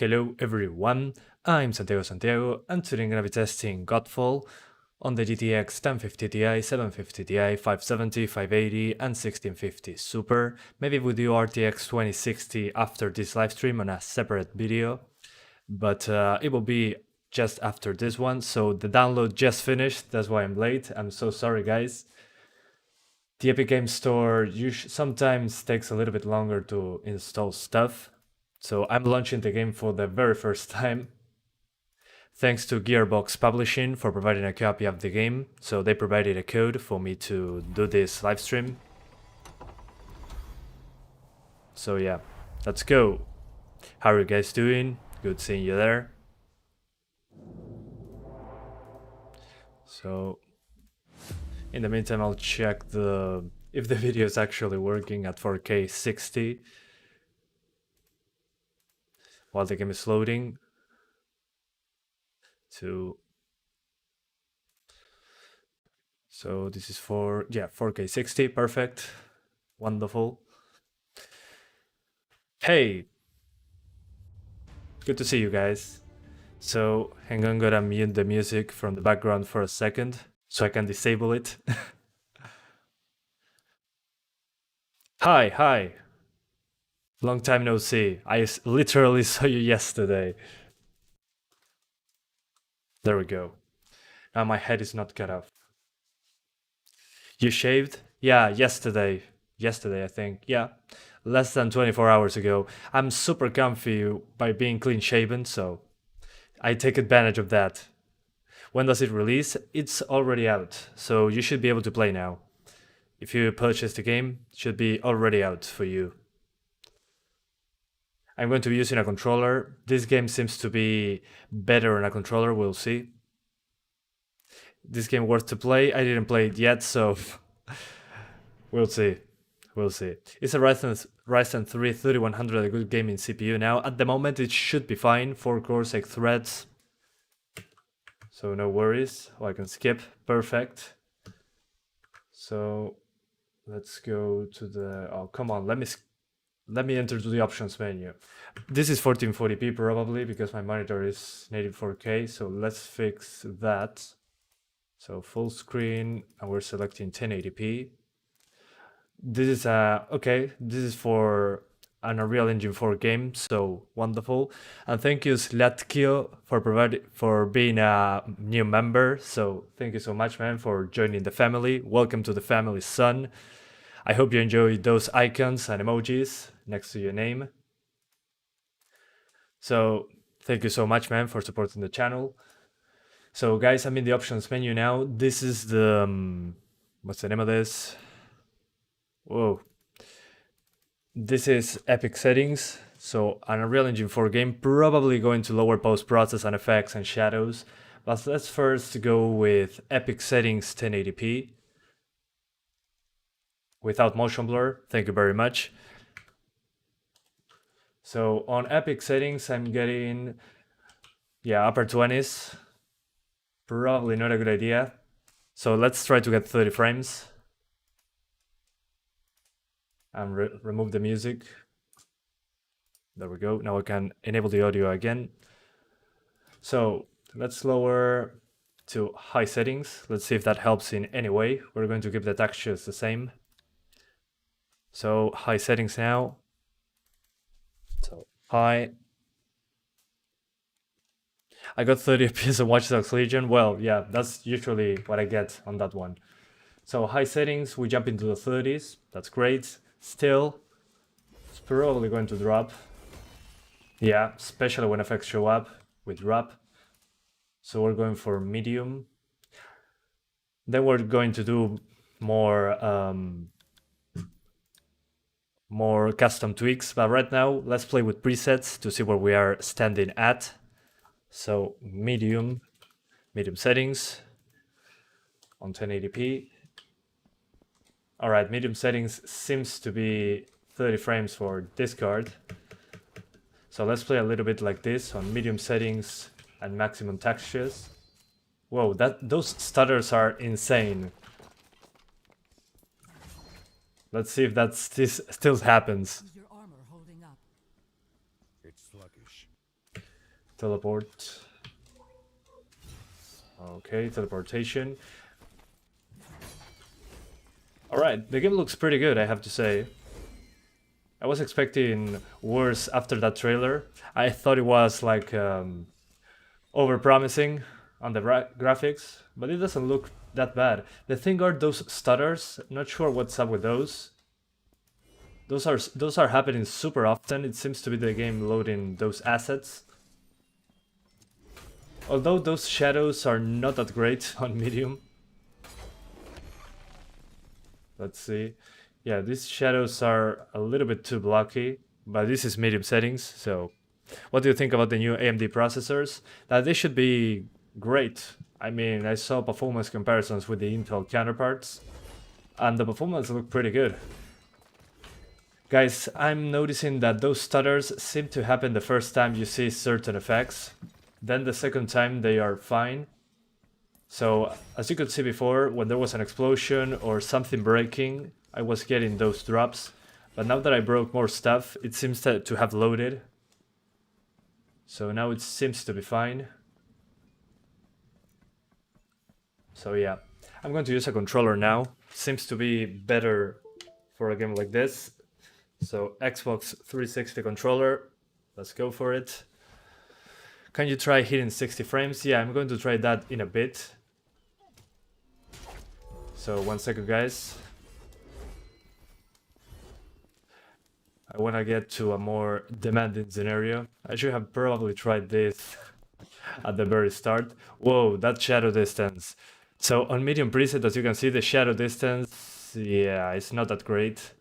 Hello everyone, I'm Santiago, and today I'm gonna be testing Godfall on the GTX 1050 Ti, 750 Ti, 570, 580 and 1650 Super. Maybe we'll do RTX 2060 after this livestream on a separate video, but it will be just after this one, so the download just finished, that's why I'm late. I'm so sorry guys. The Epic Games Store sometimes takes a little bit longer to install stuff, so I'm launching the game for the very first time. Thanks to Gearbox Publishing for providing a copy of the game, so they provided a code for me to do this live stream. So yeah, let's go. How are you guys doing? Good seeing you there. So in the meantime, I'll check if the video is actually working at 4K 60 while the game is loading. So this is 4K 60, perfect, wonderful. Hey, good to see you guys. So hang on, I'm gonna mute the music from the background for a second so I can disable it. Hi. Long time no see. I literally saw you yesterday. There we go. Now my head is not cut off. You shaved? Yeah, yesterday. Yesterday, I think. Yeah, less than 24 hours ago. I'm super comfy by being clean shaven, so I take advantage of that. When does it release? It's already out, so you should be able to play now. If you purchase the game, it should be already out for you. I'm going to be using a controller. This game seems to be better on a controller, we'll see. This game worth to play. I didn't play it yet, so we'll see. It's a Ryzen 3 3100, a good gaming CPU now. At the moment it should be fine, 4 cores, 8 threads. So no worries. Oh, I can skip, perfect. So let's go to the, oh come on, let me enter to the options menu. This is 1440p probably because my monitor is native 4K, so let's fix that. So full screen, and we're selecting 1080p. This is this is for an Unreal Engine 4 game, so wonderful. And thank you Slatkio for being a new member. So thank you so much, man, for joining the family. Welcome to the family, son. I hope you enjoyed those icons and emojis next to your name. So thank you so much, man, for supporting the channel. So guys, I'm in the options menu now. This is the, what's the name of this? Whoa. This is Epic settings. So an Unreal Engine 4 game, probably going to lower post-process and effects and shadows. But let's first go with Epic settings 1080p. Without motion blur, thank you very much. So on Epic settings, I'm getting, upper 20s. Probably not a good idea. So let's try to get 30 frames. And remove the music. There we go. Now I can enable the audio again. So let's lower to high settings. Let's see if that helps in any way. We're going to keep the textures the same. So high settings now. So high. I got 30 FPS on Watch Dogs Legion. Well, yeah, that's usually what I get on that one. So high settings, we jump into the 30s. That's great. Still, it's probably going to drop. Yeah, especially when effects show up with drop. So we're going for medium. Then we're going to do more custom tweaks. But right now, let's play with presets to see where we are standing at. So medium settings on 1080p. All right, medium settings seems to be 30 frames for this card. So let's play a little bit like this on medium settings and maximum textures. Whoa, those stutters are insane. Let's see if this still happens. Is your armor holding up? It's sluggish. Teleport. Okay, teleportation. Alright, the game looks pretty good, I have to say. I was expecting worse after that trailer. I thought it was like over-promising on the graphics, but it doesn't look that bad. The thing are those stutters, not sure what's up with those. Those are happening super often. It seems to be the game loading those assets. Although those shadows are not that great on medium. Let's see. Yeah, these shadows are a little bit too blocky, but this is medium settings, so what do you think about the new AMD processors? They should be great. I mean, I saw performance comparisons with the Intel counterparts, and the performance looked pretty good. Guys, I'm noticing that those stutters seem to happen the first time you see certain effects. Then the second time they are fine. So, as you could see before, when there was an explosion or something breaking, I was getting those drops. But now that I broke more stuff, it seems to have loaded. So now it seems to be fine. So yeah, I'm going to use a controller now. Seems to be better for a game like this. So Xbox 360 controller, let's go for it. Can you try hitting 60 frames? Yeah, I'm going to try that in a bit. So 1 second, guys. I want to get to a more demanding scenario. I should have probably tried this at the very start. Whoa, that shadow distance. So on medium preset, as you can see, the shadow distance, yeah, it's not that great.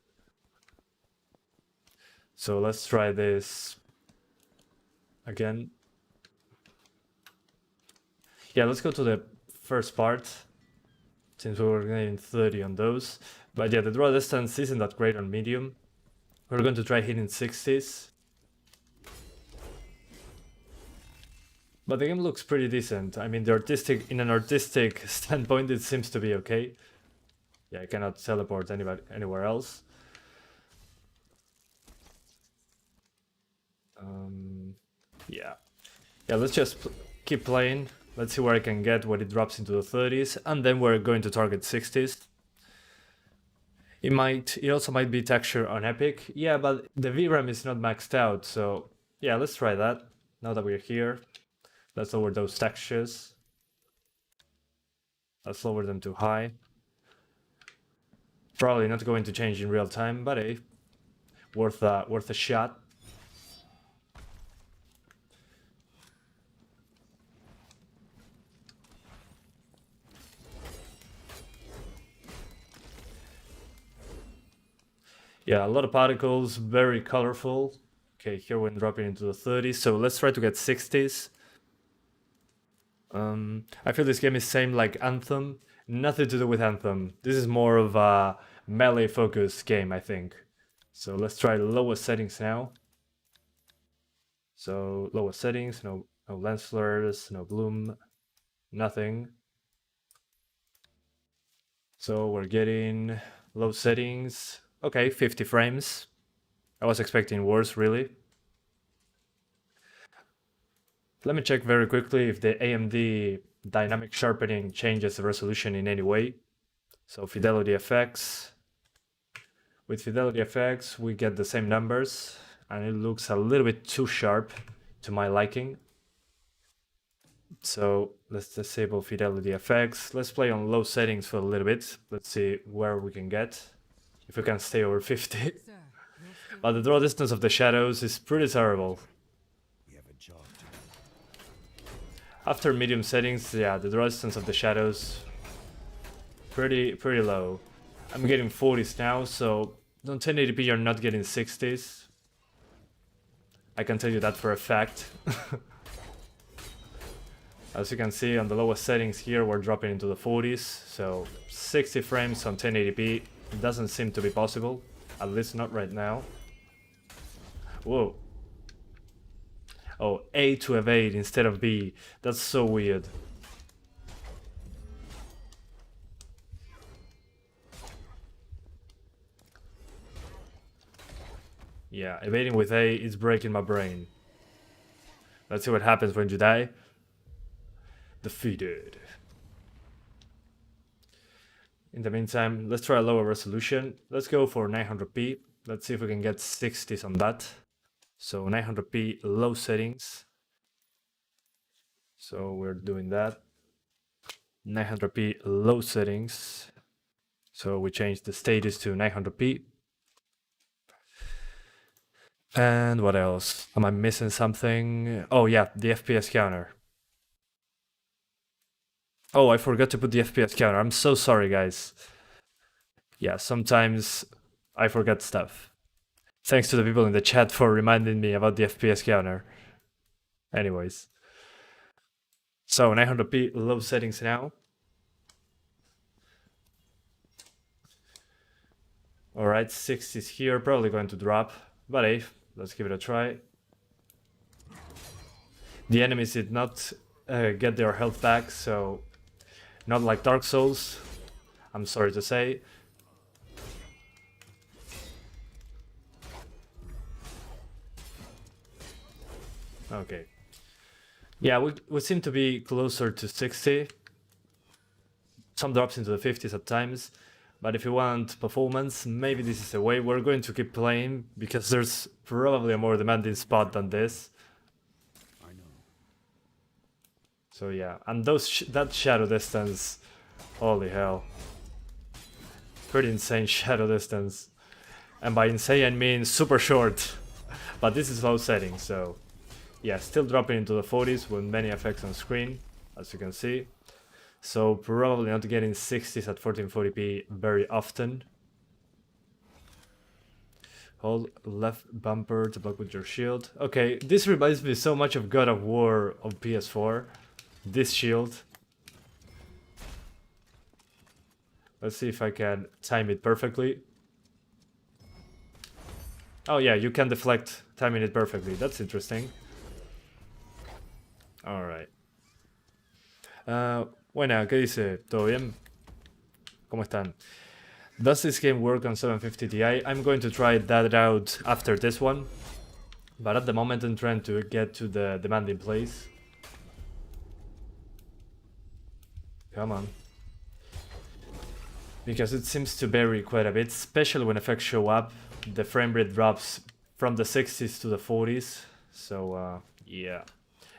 So let's try this again. Yeah, let's go to the first part, since we were getting 30 on those. But yeah, the draw distance isn't that great on medium. We're going to try hitting 60s. But the game looks pretty decent. I mean, in an artistic standpoint, it seems to be okay. Yeah, I cannot teleport anywhere else. Yeah, let's just keep playing. Let's see where I can get when it drops into the 30s, and then we're going to target 60s. It also might be texture on Epic. Yeah, but the VRAM is not maxed out, so yeah, let's try that. Now that we're here, let's lower those textures. Let's lower them to high. Probably not going to change in real time, but hey, worth a shot. Yeah, a lot of particles, very colorful. Okay, here we're dropping into the 30s, so let's try to get 60s. I feel this game is same like Anthem. Nothing to do with Anthem. This is more of a melee focused game, I think. So let's try lowest settings now. So lowest settings, no lens flares, no bloom, nothing. So we're getting low settings. Okay, 50 frames. I was expecting worse, really. Let me check very quickly if the AMD dynamic sharpening changes the resolution in any way. So Fidelity FX. With Fidelity FX, we get the same numbers, and it looks a little bit too sharp to my liking. So let's disable Fidelity FX. Let's play on low settings for a little bit. Let's see where we can get, if we can stay over 50. But the draw distance of the shadows is pretty terrible. After medium settings, yeah, the draw distance of the shadows pretty low. I'm getting 40s now, so on 1080p you're not getting 60s. I can tell you that for a fact. As you can see on the lowest settings here, we're dropping into the 40s, so 60 frames on 1080p doesn't seem to be possible, at least not right now. Whoa. Oh, A to evade instead of B. That's so weird. Yeah, evading with A is breaking my brain. Let's see what happens when you die. Defeated. In the meantime, let's try a lower resolution. Let's go for 900p. Let's see if we can get 60s on that. So 900p low settings. So we're doing that. 900p low settings. So we change the status to 900p. And what else? Am I missing something? Oh yeah, the FPS counter. Oh, I forgot to put the FPS counter. I'm so sorry, guys. Yeah, sometimes I forget stuff. Thanks to the people in the chat for reminding me about the FPS counter. Anyways. So 900p low settings now. Alright, 60s here, probably going to drop. But hey, let's give it a try. The enemies did not get their health back, so not like Dark Souls, I'm sorry to say. Okay. Yeah, we seem to be closer to 60. Some drops into the 50s at times. But if you want performance, maybe this is the way. We're going to keep playing, because there's probably a more demanding spot than this. I know. So yeah, and that shadow distance, holy hell. Pretty insane shadow distance. And by insane I mean super short. But this is low settings, so yeah, still dropping into the 40s with many effects on screen, as you can see. So probably not getting 60s at 1440p very often. Hold left bumper to block with your shield. Okay, this reminds me so much of God of War on PS4. This shield. Let's see if I can time it perfectly. Oh yeah, you can deflect timing it perfectly. That's interesting. Alright. Buena, ¿qué dice? ¿Todo bien? ¿Cómo están? Does this game work on 750 Ti? I'm going to try that out after this one. But at the moment I'm trying to get to the demanding place. Come on. Because it seems to vary quite a bit, especially when effects show up. The frame rate drops from the 60s to the 40s. So, yeah,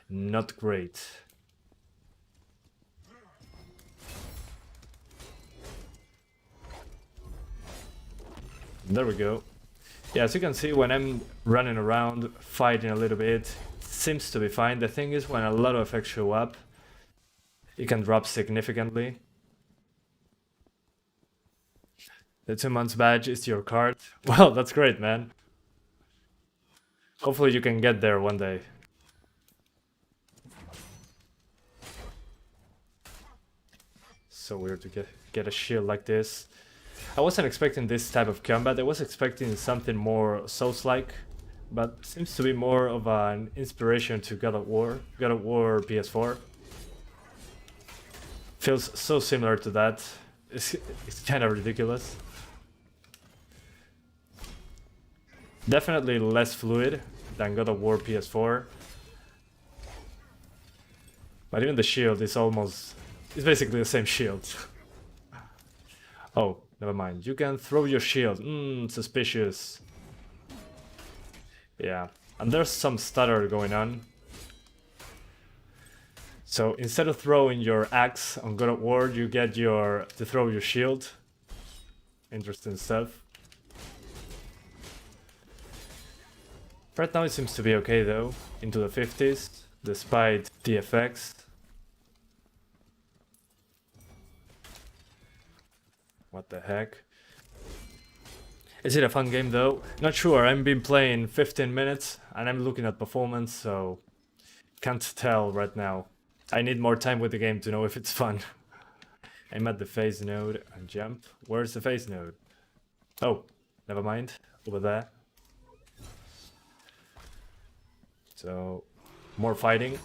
not great. There we go. Yeah, as you can see, when I'm running around, fighting a little bit, it seems to be fine. The thing is, when a lot of effects show up, it can drop significantly. The 2 months badge is your card. Well, that's great, man. Hopefully you can get there one day. So weird to get a shield like this. I wasn't expecting this type of combat. I was expecting something more Souls-like, but seems to be more of an inspiration to God of War PS4. Feels so similar to that. It's kind of ridiculous. Definitely less fluid than God of War PS4. But even the shield is it's basically the same shield. Oh, never mind. You can throw your shield. Suspicious. Yeah, and there's some stutter going on. So instead of throwing your axe on God of War, you get to throw your shield. Interesting stuff. Right now it seems to be okay though, into the 50s, despite the effects. What the heck? Is it a fun game though? Not sure, I've been playing 15 minutes and I'm looking at performance, so can't tell right now. I need more time with the game to know if it's fun. I'm at the phase node and jump. Where's the phase node? Oh, never mind, over there. So, more fighting.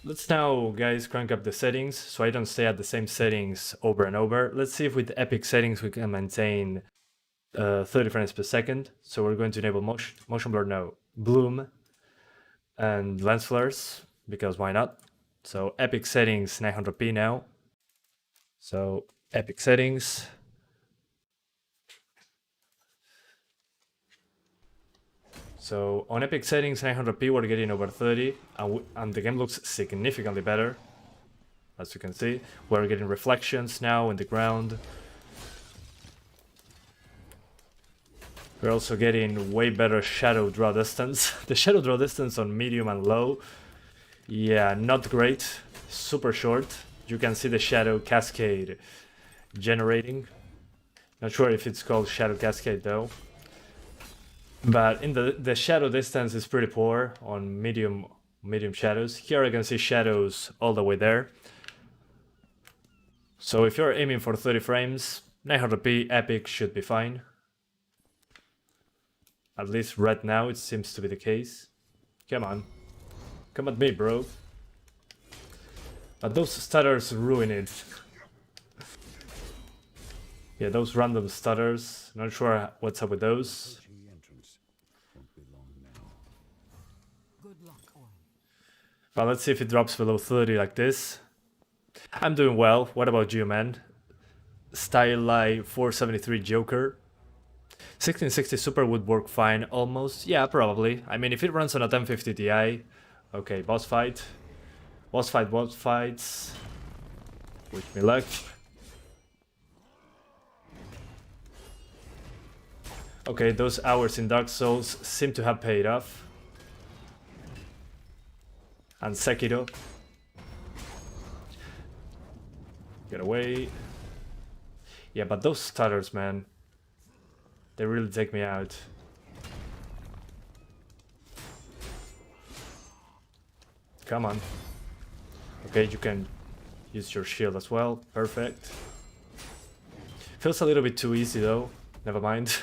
Let's now, guys, crank up the settings so I don't stay at the same settings over and over. Let's see if with epic settings we can maintain 30 frames per second. So we're going to enable motion blur now. bloom, and lens flares, because why not? So epic settings 900p now. So epic settings. So on epic settings 900p we're getting over 30, and the game looks significantly better. As you can see, we're getting reflections now in the ground. We're also getting way better shadow draw distance. The shadow draw distance on medium and low, yeah, not great. Super short. You can see the shadow cascade generating. Not sure if it's called shadow cascade though. But in the shadow distance is pretty poor on medium shadows. Here I can see shadows all the way there. So if you're aiming for 30 frames, 900p epic should be fine. At least right now it seems to be the case. Come on. Come at me, bro. But those stutters ruin it. Yeah, those random stutters. Not sure what's up with those. But let's see if it drops below 30 like this. I'm doing well. What about you, man? Style 473 Joker. 1660 Super would work fine, almost. Yeah, probably. I mean, if it runs on a 1050 Ti. Okay, boss fight. Boss fights. Wish me luck. Okay, those hours in Dark Souls seem to have paid off. And Sekiro. Get away. Yeah, but those stutters, man. They really take me out. Come on. Okay, you can use your shield as well. Perfect. Feels a little bit too easy though. Never mind.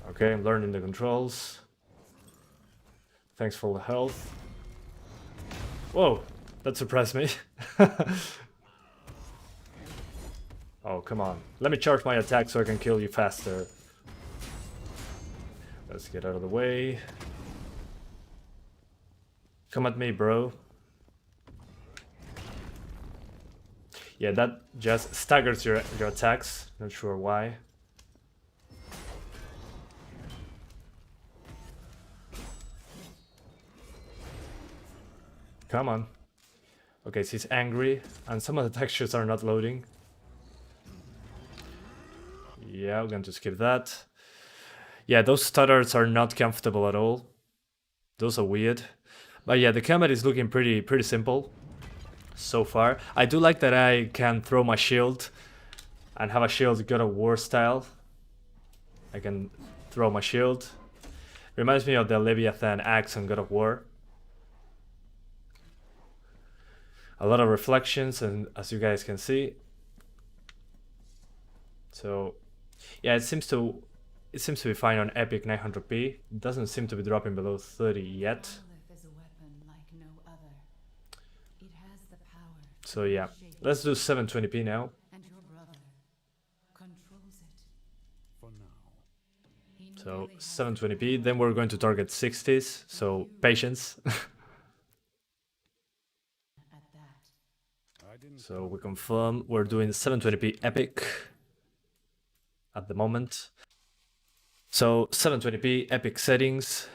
Okay, I'm learning the controls. Thanks for the health. Whoa, that surprised me. Oh, come on. Let me charge my attack so I can kill you faster. Let's get out of the way. Come at me, bro. Yeah, that just staggers your attacks. Not sure why. Come on. Okay, so he's angry, and some of the textures are not loading. Yeah, I'm going to skip that. Yeah, those stutters are not comfortable at all. Those are weird. But yeah, the combat is looking pretty simple so far. I do like that I can throw my shield and have a shield God of War style. I can throw my shield. Reminds me of the Leviathan axe on God of War. A lot of reflections, and as you guys can see. So yeah, it seems to be fine on epic 900p. It doesn't seem to be dropping below 30 yet. So yeah, let's do 720p now. So 720p, then we're going to target 60s, so patience. So we confirm we're doing 720p epic at the moment. So 720p epic settings.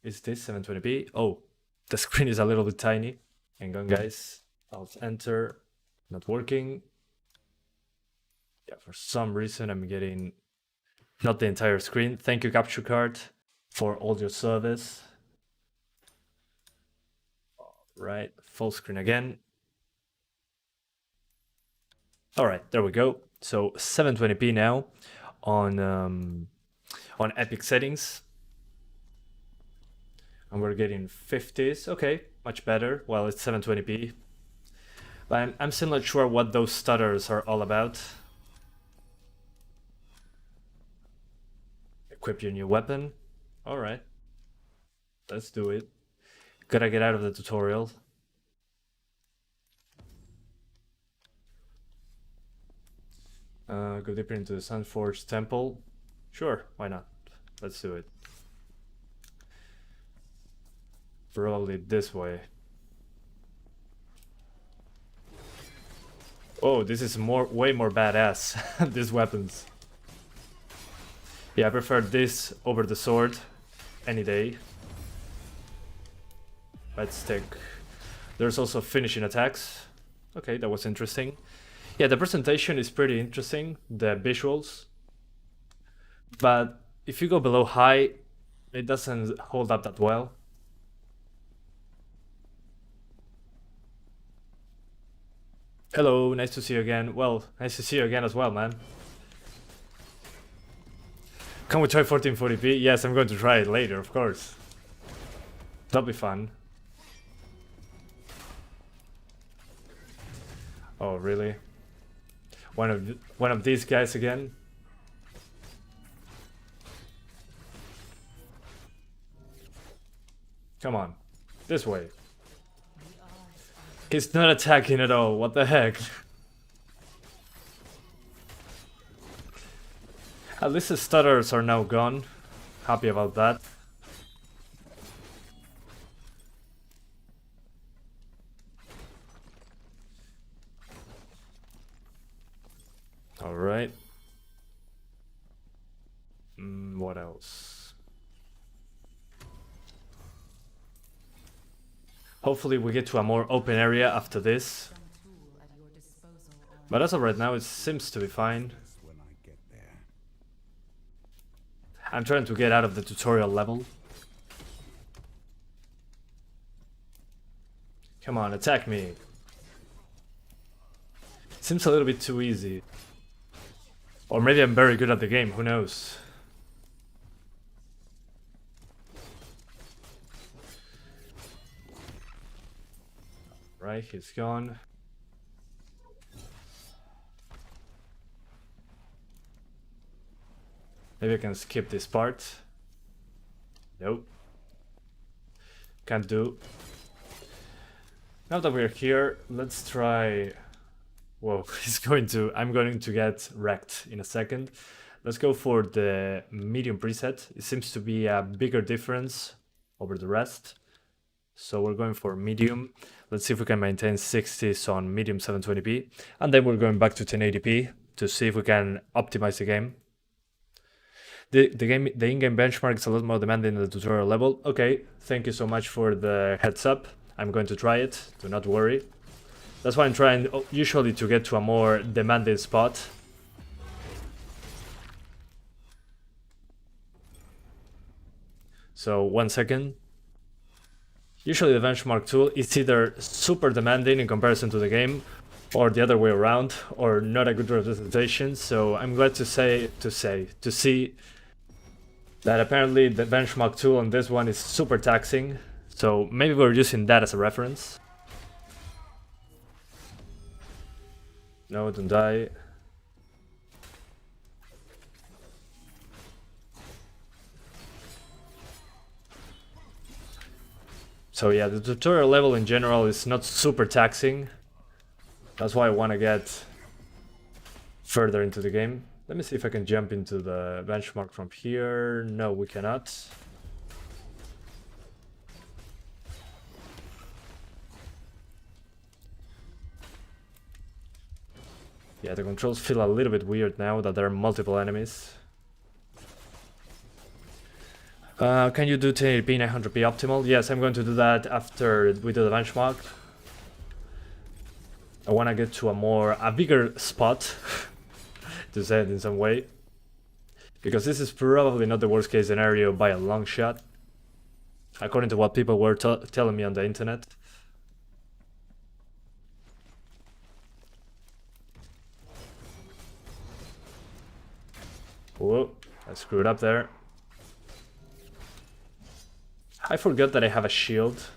Is this 720p? Oh, the screen is a little bit tiny. Hang on, guys. Alt enter. Not working. Yeah, for some reason I'm getting not the entire screen. Thank you, capture card, for all your service. All right, full screen again. All right, there we go. So 720p now on epic settings, and we're getting 50s. Okay, much better. Well, it's 720p, but I'm still not sure what those stutters are all about. Equip your new weapon. All right, let's do it. Gotta get out of the tutorial. Go deeper into the Sunforged Temple. Sure, why not? Let's do it. Probably this way. Oh, this is way more badass. These weapons. Yeah, I prefer this over the sword any day. Let's take. There's also finishing attacks. Okay, that was interesting. Yeah, the presentation is pretty interesting, the visuals. But if you go below high, it doesn't hold up that well. Hello, nice to see you again. Well, nice to see you again as well, man. Can we try 1440p? Yes, I'm going to try it later, of course. That'll be fun. Oh, really? One of these guys again? Come on, this way. He's not attacking at all, what the heck? At least the stutters are now gone. Happy about that. Alright. What else? Hopefully we get to a more open area after this. But as of right now, it seems to be fine. I'm trying to get out of the tutorial level. Come on, attack me. Seems a little bit too easy. Or maybe I'm very good at the game, who knows? Right, he's gone. Maybe I can skip this part. Nope. Can't do. Now that we're here, let's try... Whoa, I'm going to get wrecked in a second. Let's go for the medium preset. It seems to be a bigger difference over the rest. So we're going for medium. Let's see if we can maintain 60s on medium 720p. And then we're going back to 1080p to see if we can optimize the game. The in-game benchmark is a lot more demanding than the tutorial level. Okay, thank you so much for the heads up. I'm going to try it, do not worry. That's why I'm trying usually to get to a more demanding spot. So 1 second. Usually the benchmark tool is either super demanding in comparison to the game, or the other way around, or not a good representation. So I'm glad to see that apparently the benchmark tool on this one is super taxing. So maybe we're using that as a reference. No, don't die. So yeah, the tutorial level in general is not super taxing. That's why I want to get further into the game. Let me see if I can jump into the benchmark from here. No, we cannot. Yeah, the controls feel a little bit weird now that there are multiple enemies. Can you do 1080p 900p optimal? Yes, I'm going to do that after we do the benchmark. I want to get to a bigger spot, to say it in some way. Because this is probably not the worst case scenario by a long shot, according to what people were telling me on the internet. Whoa, I screwed up there. I forgot that I have a shield.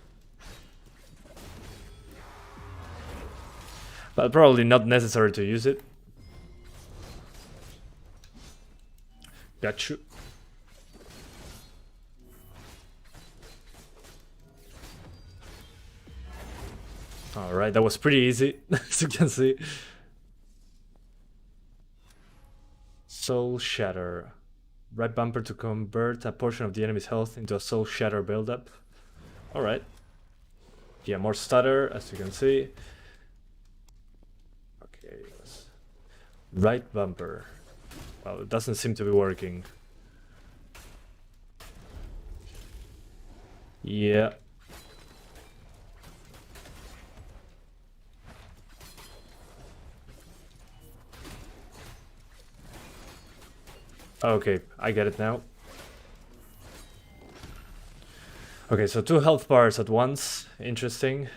But probably not necessary to use it. Got you. Alright, that was pretty easy, as you can see. Soul Shatter. Right bumper to convert a portion of the enemy's health into a Soul Shatter buildup. Alright. Yeah, more stutter, as you can see. Okay. Right bumper. Well, it doesn't seem to be working. Yeah. Okay, I get it now. Okay, so 2 health bars at once. Interesting.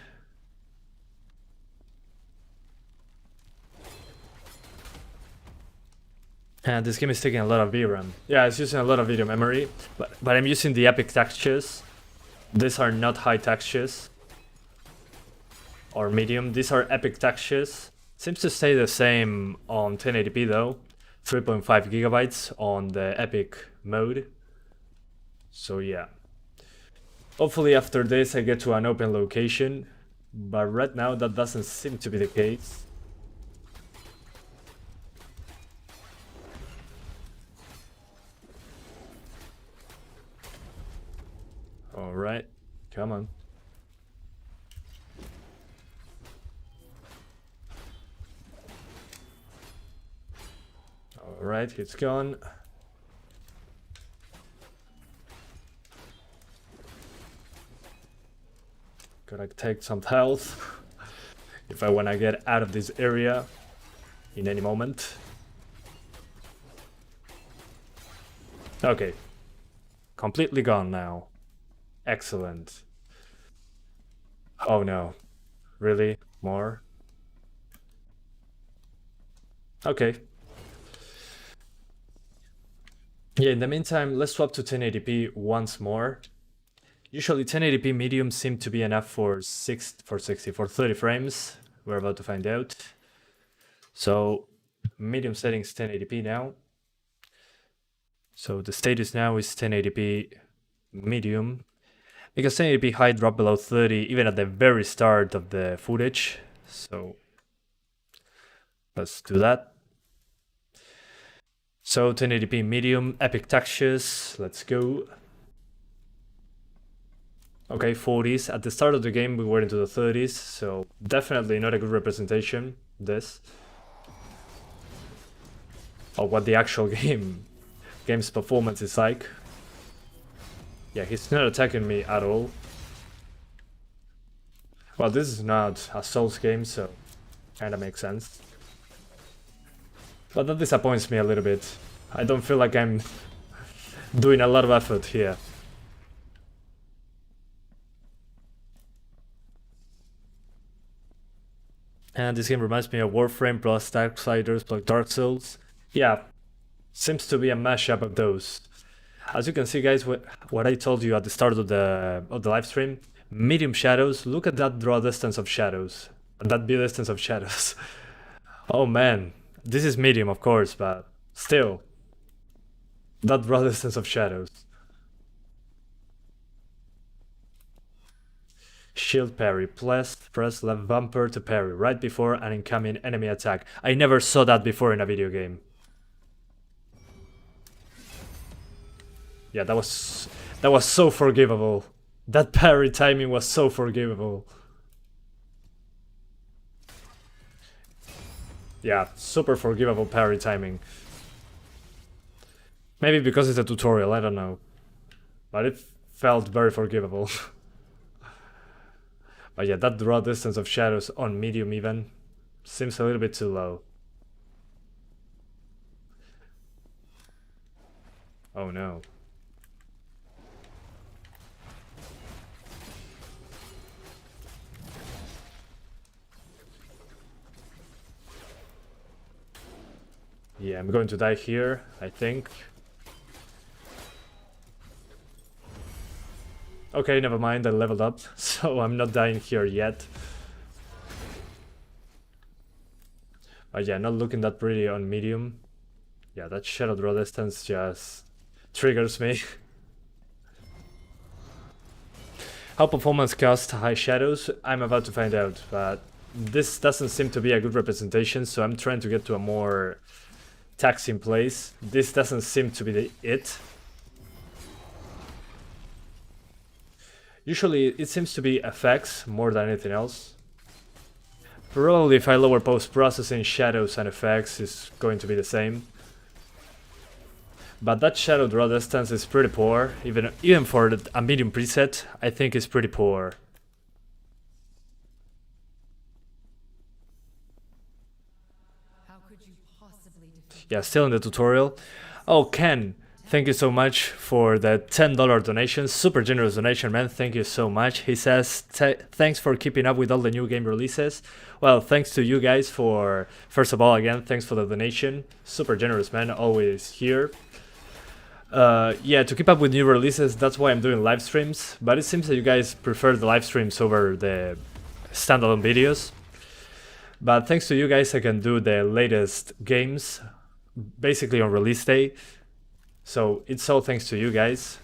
And this game is taking a lot of VRAM. Yeah, it's using a lot of video memory, but I'm using the epic textures. These are not high textures. Or medium, these are epic textures. Seems to stay the same on 1080p though. 3.5 gigabytes on the epic mode. So yeah. Hopefully after this I get to an open location, but right now that doesn't seem to be the case. Alright, come on. Alright, it's gone. Gotta take some health if I wanna get out of this area in any moment. Okay, completely gone now. Excellent. Oh no, really? More? Okay. Yeah, in the meantime, let's swap to 1080p once more. Usually 1080p medium seem to be enough for 30 frames. We're about to find out. So medium settings 1080p now. So the status now is 1080p medium. Because 1080p high dropped below 30 even at the very start of the footage. So let's do that. So 1080p medium, epic textures, let's go. Okay, 40s. At the start of the game we were into the 30s, so definitely not a good representation, this. Of what the actual game's performance is like. Yeah, he's not attacking me at all. Well, this is not a Souls game, so kinda makes sense. But that disappoints me a little bit. I don't feel like I'm doing a lot of effort here. And this game reminds me of Warframe plus Darksiders plus Dark Souls. Yeah, seems to be a mashup of those. As you can see, guys, what I told you at the start of the live stream, medium shadows. Look at that draw distance of shadows, that view distance of shadows. Oh man, this is medium, of course, but still, that draw distance of shadows. Shield parry, press left bumper to parry right before an incoming enemy attack. I never saw that before in a video game. Yeah, that was so forgivable. That parry timing was so forgivable. Yeah, super forgivable parry timing. Maybe because it's a tutorial, I don't know. But it felt very forgivable. But yeah, that draw distance of shadows on medium even seems a little bit too low. Oh no. Yeah, I'm going to die here, I think. Okay, never mind, I leveled up, so I'm not dying here yet. But yeah, not looking that pretty on medium. Yeah, that shadow draw distance just triggers me. How performance costs high shadows? I'm about to find out, but this doesn't seem to be a good representation, so I'm trying to get to a more tags in place. This doesn't seem to be it. Usually it seems to be effects more than anything else. Probably if I lower post-processing, shadows and effects is going to be the same. But that shadow draw distance is pretty poor, even for a medium preset, I think it's pretty poor. How could you possibly defeat? Yeah, still in the tutorial. Oh, Ken, thank you so much for the $10 donation. Super generous donation, man. Thank you so much. He says, thanks for keeping up with all the new game releases. Well, thanks to you guys for, first of all, again, thanks for the donation. Super generous, man. Always here. Yeah, to keep up with new releases, that's why I'm doing live streams. But it seems that you guys prefer the live streams over the standalone videos. But thanks to you guys, I can do the latest games basically on release day. So it's all thanks to you guys.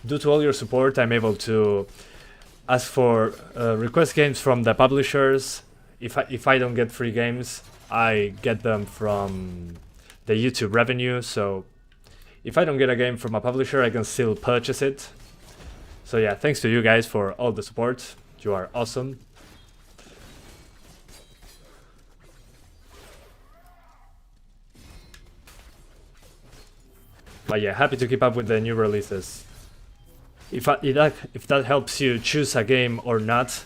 Due to all your support, I'm able to ask for request games from the publishers. If I don't get free games, I get them from the YouTube revenue. So if I don't get a game from a publisher, I can still purchase it. So yeah, thanks to you guys for all the support. You are awesome. But yeah, happy to keep up with the new releases. If that helps you choose a game or not,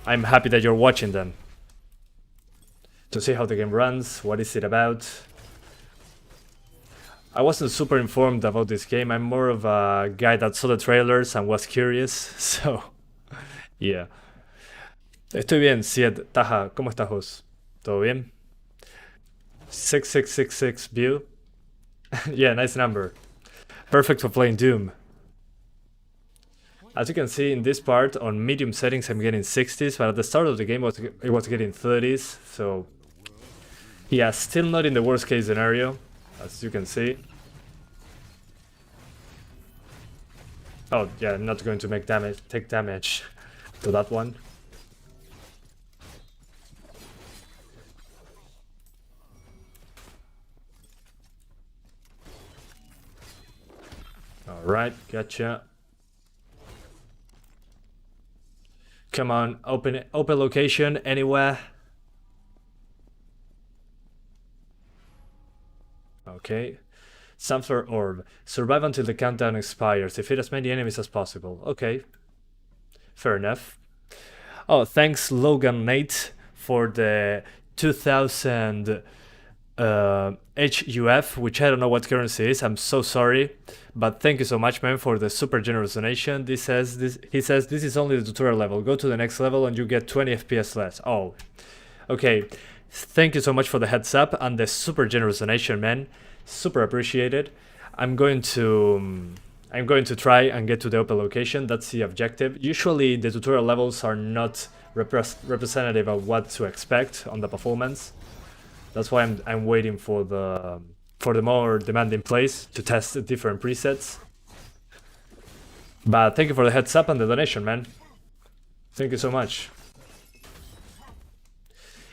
I'm happy that you're watching them. To see how the game runs, what is it about. I wasn't super informed about this game. I'm more of a guy that saw the trailers and was curious, so yeah. Estoy bien, Sied. Taja, ¿cómo estás vos? ¿Todo bien? 6666 view. Yeah, nice number. Perfect for playing Doom. As you can see in this part, on medium settings I'm getting 60s, but at the start of the game it was getting 30s, so yeah, still not in the worst case scenario, as you can see. Oh yeah, I'm not going to take damage to that one. Alright, gotcha. Come on, open location anywhere. Okay. Samphire Orb. Survive until the countdown expires. Defeat as many enemies as possible. Okay. Fair enough. Oh, thanks Logan Nate for the 2000 HUF, which I don't know what currency is. I'm so sorry, but thank you so much, man, for the super generous donation. He says this is only the tutorial level. Go to the next level and you get 20 FPS less. Oh, okay. Thank you so much for the heads up and the super generous donation, man. Super appreciated. I'm going to try and get to the open location. That's the objective. Usually the tutorial levels are not representative of what to expect on the performance. That's why I'm waiting for the more demanding plays to test the different presets. But thank you for the heads up and the donation, man. Thank you so much.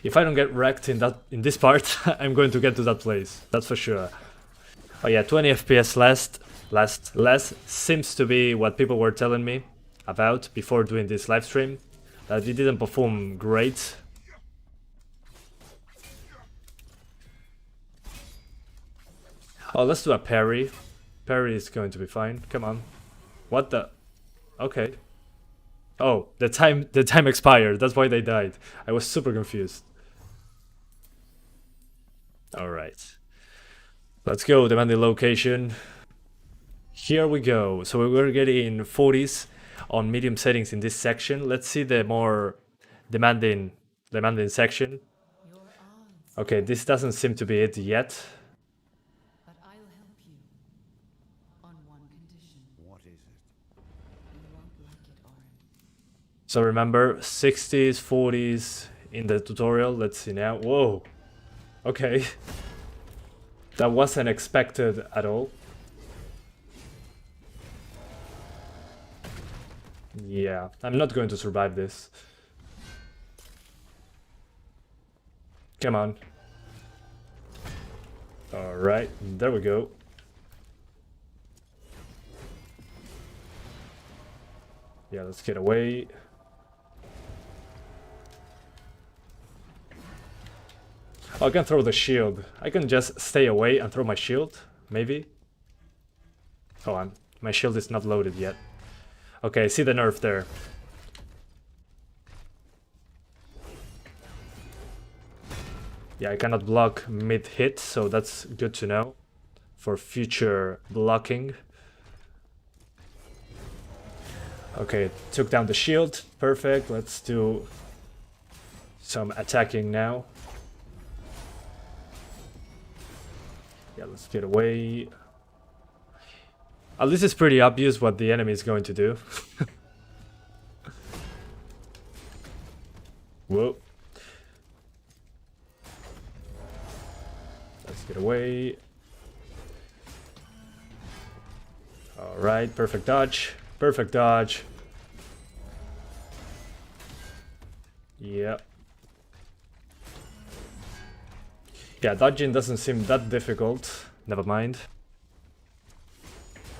If I don't get wrecked in this part, I'm going to get to that place. That's for sure. Oh yeah, 20 FPS less seems to be what people were telling me about before doing this live stream. That it didn't perform great. Oh, let's do a parry. Parry is going to be fine. Come on. What the? Okay. Oh, the time expired. That's why they died. I was super confused. Alright. Let's go, demanding location. Here we go. So we're getting 40s on medium settings in this section. Let's see the more demanding section. Okay, this doesn't seem to be it yet. But I'll help you on one condition. What is it? You won't like it, Oren. So remember, 60s, 40s in the tutorial. Let's see now. Whoa. Okay. That wasn't expected at all. Yeah, I'm not going to survive this. Come on. Alright, there we go. Yeah, let's get away. Oh, I can throw the shield. I can just stay away and throw my shield, maybe. Oh, my shield is not loaded yet. Okay, I see the nerf there. Yeah, I cannot block mid-hit, so that's good to know for future blocking. Okay, took down the shield. Perfect. Let's do some attacking now. Yeah, let's get away. At least it's pretty obvious what the enemy is going to do. Whoa. Let's get away. Alright, perfect dodge. Perfect dodge. Yeah. Yeah, dodging doesn't seem that difficult. Never mind.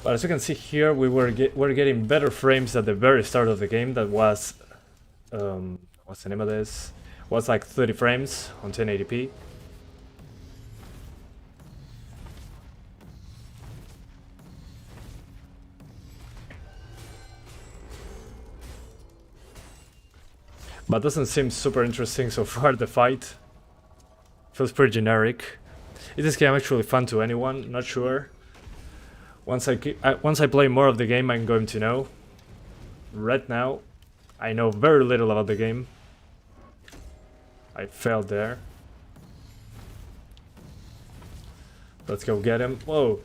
But as you can see here, we're getting better frames at the very start of the game. That was, what's the name of this? Was like 30 frames on 1080p. But doesn't seem super interesting so far, the fight. Feels pretty generic. Is this game actually fun to anyone? Not sure. Once I play more of the game, I'm going to know. Right now, I know very little about the game. I failed there. Let's go get him. Whoa.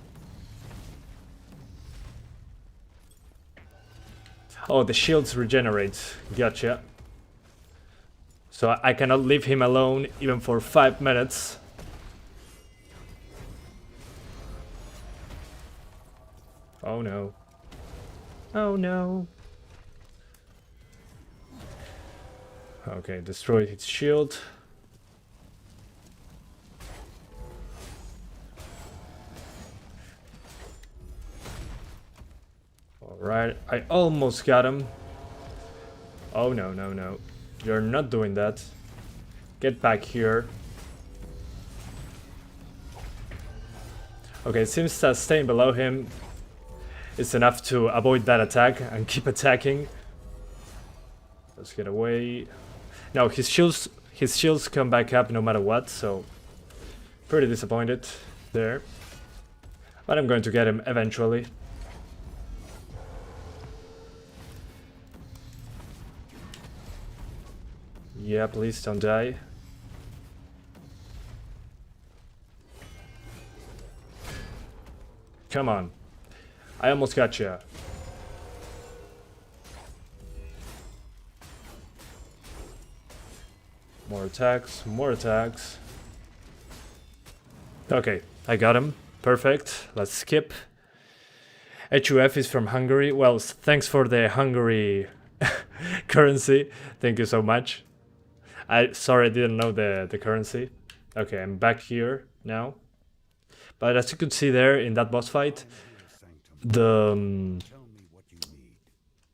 Oh, the shields regenerate. Gotcha. So I cannot leave him alone even for 5 minutes. Oh no. Oh no. Okay, destroy his shield. Alright, I almost got him. Oh no, no, no. You're not doing that. Get back here. Okay, it seems that staying below him is enough to avoid that attack and keep attacking. Let's get away. No, his shields come back up no matter what, so pretty disappointed there. But I'm going to get him eventually. Yeah, please don't die. Come on. I almost got you. More attacks, more attacks. Okay, I got him. Perfect. Let's skip. HUF is from Hungary. Well, thanks for the Hungary currency. Thank you so much. Sorry, I didn't know the currency. Okay, I'm back here now. But as you could see there in that boss fight, when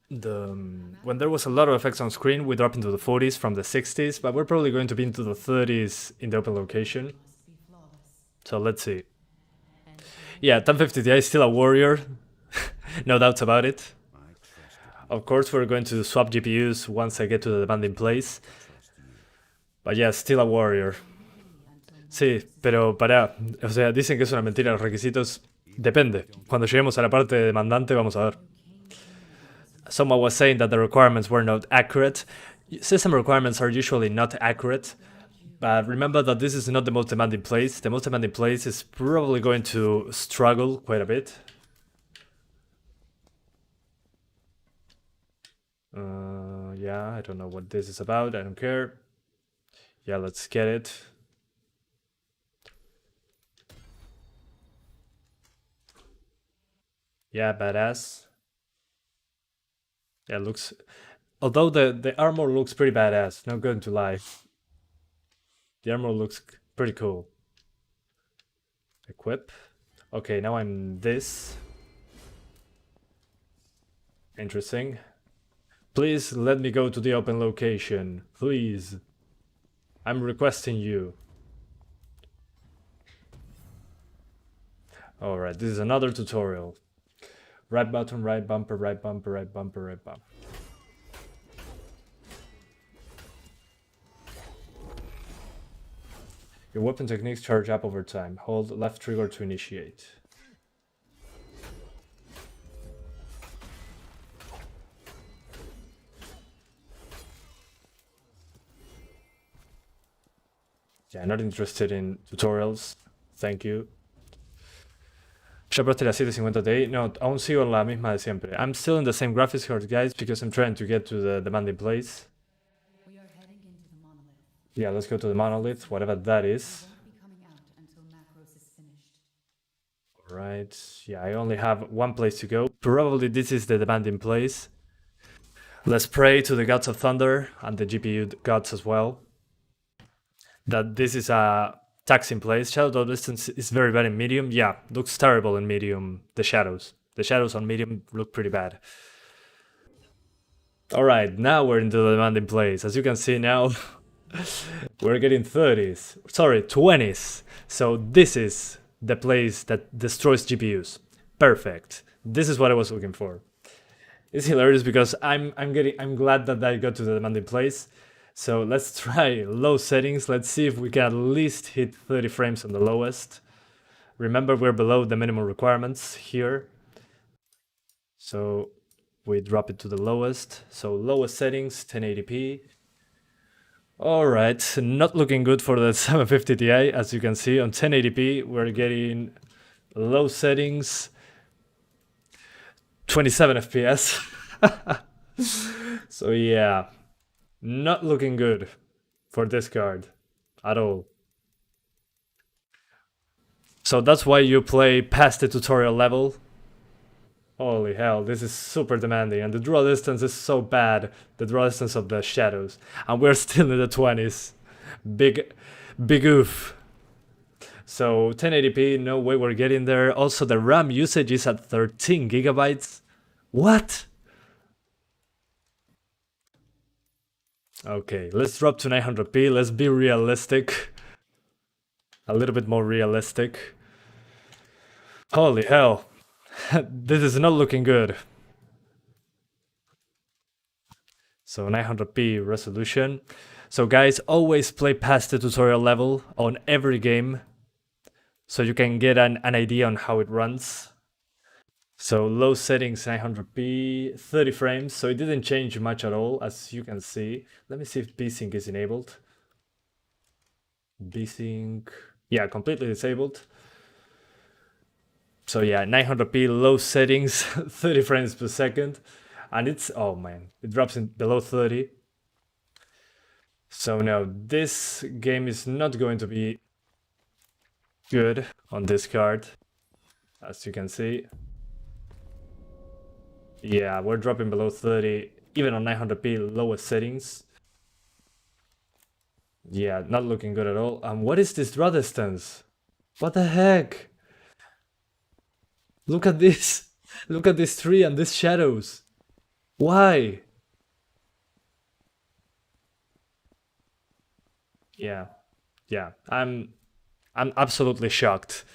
there was a lot of effects on screen, we dropped into the 40s from the 60s, but we're probably going to be into the 30s in the open location. So let's see. Yeah, 1050 Ti is still a warrior, no doubts about it. Of course, we're going to swap GPUs once I get to the demanding place. But yeah, still a warrior. Sí, pero o sea, dicen que es una mentira los requisitos. Depende. Cuando lleguemos a la parte demandante vamos a ver. Someone was saying that the requirements were not accurate. System requirements are usually not accurate, but remember that this is not the most demanding place. The most demanding place is probably going to struggle quite a bit. Yeah, I don't know what this is about. I don't care. Yeah, let's get it. Yeah, badass. Yeah, looks... Although the armor looks pretty badass, not going to lie. The armor looks pretty cool. Equip. Okay, now I'm this. Interesting. Please let me go to the open location. Please. I'm requesting you. Alright, this is another tutorial. Right button, right bumper, right bumper, right bumper, right bumper. Your weapon techniques charge up over time. Hold left trigger to initiate. Yeah, not interested in tutorials. Thank you. ¿Ya probaste la 750 Ti? No, aún sigo en la misma de siempre. I'm still in the same graphics card, guys, because I'm trying to get to the demanding place. We are heading into the monolith. Yeah, let's go to the monolith, whatever that is. Won't be coming out until Macros is finished. Right, yeah, I only have one place to go. Probably this is the demanding place. Let's pray to the gods of thunder and the GPU gods as well that this is a taxing place. Shadow distance is very bad in medium. Yeah, looks terrible in medium. The shadows on medium look pretty bad. Alright, now we're into the demanding place. As you can see now, we're getting 30s. Sorry, 20s. So this is the place that destroys GPUs. Perfect. This is what I was looking for. It's hilarious because I'm glad that I got to the demanding place. So let's try low settings. Let's see if we can at least hit 30 frames on the lowest. Remember, we're below the minimum requirements here. So we drop it to the lowest. So lowest settings, 1080p. Alright, not looking good for the 750 Ti. As you can see on 1080p, we're getting low settings, 27 FPS. So yeah, not looking good for this card at all. So that's why you play past the tutorial level. Holy hell, this is super demanding, and the draw distance is so bad, the draw distance of the shadows. And we're still in the 20s. Big oof. So 1080p, no way we're getting there. Also the RAM usage is at 13 gigabytes. What? Okay, let's drop to 900p. Let's be realistic. A little bit more realistic. Holy hell. This is not looking good. So 900p resolution. So guys, always play past the tutorial level on every game, so you can get an idea on how it runs. So low settings 900p, 30 frames, so it didn't change much at all, as you can see. Let me see if VSync is enabled. VSync, yeah, completely disabled. So yeah, 900p low settings, 30 frames per second, and it's, oh man, it drops in below 30. So no, this game is not going to be good on this card, as you can see. Yeah, we're dropping below 30, even on 900p lowest settings. Yeah, not looking good at all. And what is this draw distance? What the heck? Look at this. Look at this tree and these shadows. Why? Yeah, I'm absolutely shocked.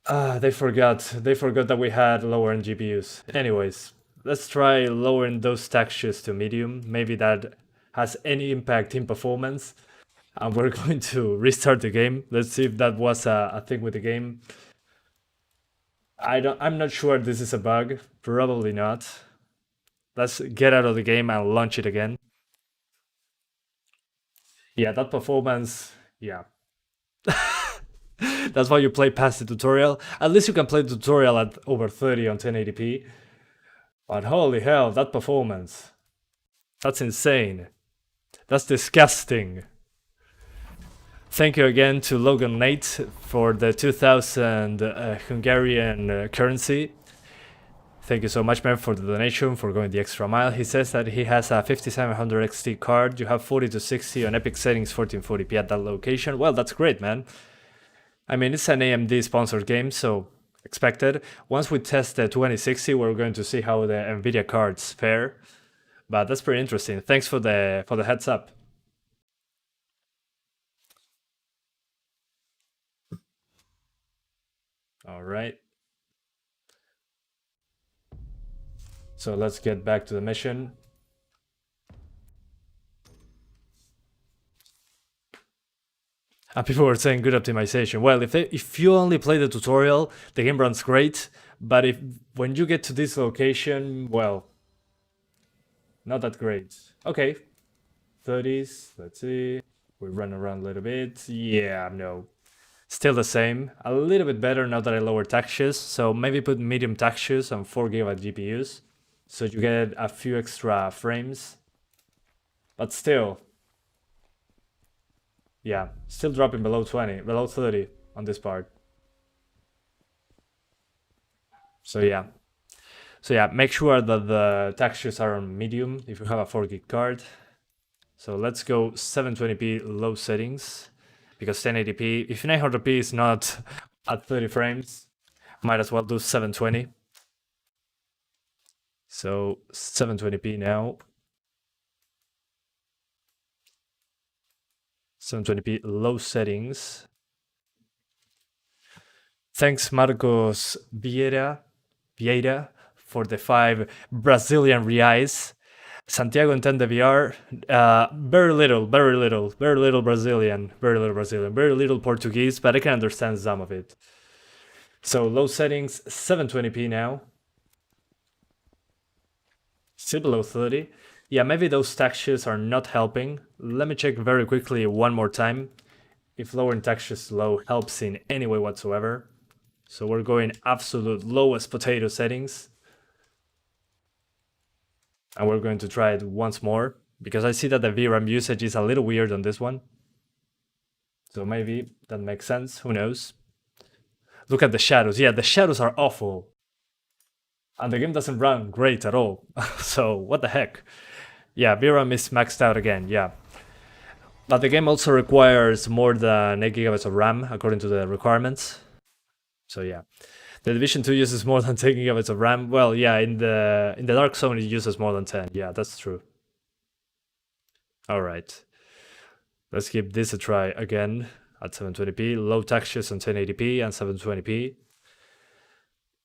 They forgot that we had lower end GPUs. Anyways, let's try lowering those textures to medium. Maybe that has any impact in performance. And we're going to restart the game. Let's see if that was a thing with the game. I'm not sure this is a bug. Probably not. Let's get out of the game and launch it again. Yeah, that performance, yeah. That's why you play past the tutorial. At least you can play the tutorial at over 30 on 1080p. But holy hell, that performance. That's insane. That's disgusting. Thank you again to Logan Nate for the 2000 Hungarian currency. Thank you so much, man, for the donation, for going the extra mile. He says that he has a 5700 XT card. You have 40 to 60 on epic settings, 1440p at that location. Well, that's great, man. I mean, it's an AMD sponsored game, so expected. Once we test the 2060, we're going to see how the Nvidia cards fare. But that's pretty interesting. Thanks for the heads up. All right. So let's get back to the mission. And people were saying good optimization. Well, if you only play the tutorial, the game runs great. But when you get to this location, well, not that great. Okay, 30s. Let's see. We run around a little bit. Yeah, no. Still the same. A little bit better now that I lowered textures. So maybe put medium textures on 4GB GPUs. So you get a few extra frames. But still. Yeah, still dropping below 20, below 30 on this part. So yeah. Make sure that the textures are on medium if you have a 4GB card. So let's go 720p low settings, because 1080p, if 900p is not at 30 frames, might as well do 720. So 720p now. 720p low settings. Thanks Marcos Vieira for the 5 Brazilian reais. Santiago entende VR. Very little Brazilian, very little Portuguese, but I can understand some of it. So low settings, 720p now. Still below 30. Yeah, maybe those textures are not helping. Let me check very quickly one more time if lowering textures low helps in any way whatsoever. So we're going absolute lowest potato settings. And we're going to try it once more, because I see that the VRAM usage is a little weird on this one. So maybe that makes sense, who knows. Look at the shadows. Yeah, the shadows are awful. And the game doesn't run great at all. So what the heck? Yeah, VRAM is maxed out again, yeah. But the game also requires more than 8GB of RAM according to the requirements. So yeah. The Division 2 uses more than 10GB of RAM. Well, yeah, in the Dark Zone it uses more than 10. Yeah, that's true. All right. Let's give this a try again at 720p. Low textures on 1080p and 720p.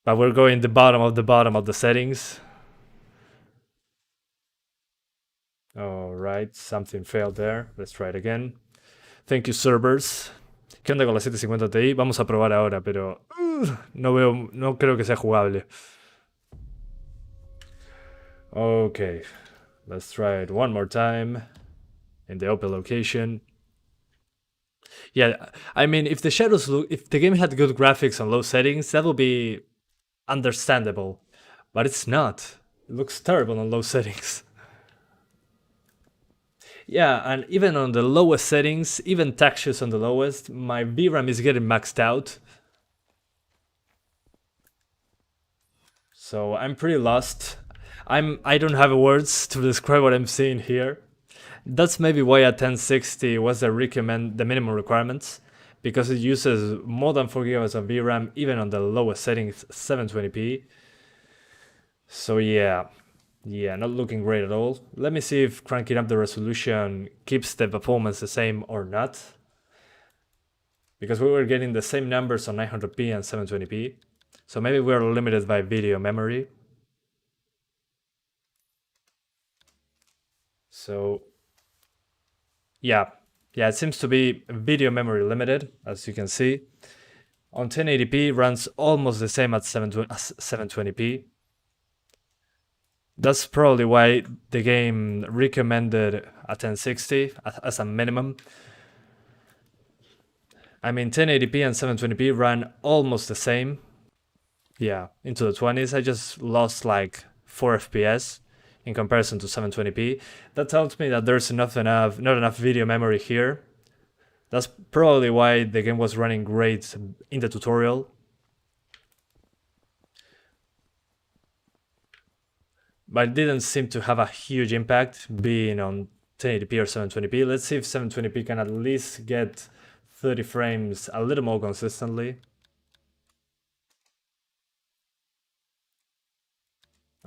But we're going the bottom of the settings. All right, something failed there. Let's try it again. Thank you, servers. ¿Qué onda con la 750 Ti? Vamos a probar ahora, pero no creo que sea jugable. Okay, let's try it one more time in the open location. Yeah, I mean, if the game had good graphics on low settings, that would be understandable, but it's not. It looks terrible on low settings. Yeah, and even on the lowest settings, even textures on the lowest, my VRAM is getting maxed out. So I'm pretty lost. I don't have words to describe what I'm seeing here. That's maybe why a 1060 was the minimum requirements, because it uses more than 4GB of VRAM even on the lowest settings, 720p. So yeah, not looking great at all. Let me see if cranking up the resolution keeps the performance the same or not, because we were getting the same numbers on 900p and 720p. So maybe we're limited by video memory. So yeah, it seems to be video memory limited, as you can see. On 1080p runs almost the same as 720p. That's probably why the game recommended a 1060 as a minimum. I mean, 1080p and 720p run almost the same. Yeah, into the 20s. I just lost like 4 FPS in comparison to 720p. That tells me that there's not enough video memory here. That's probably why the game was running great in the tutorial. But it didn't seem to have a huge impact being on 1080p or 720p. Let's see if 720p can at least get 30 frames a little more consistently.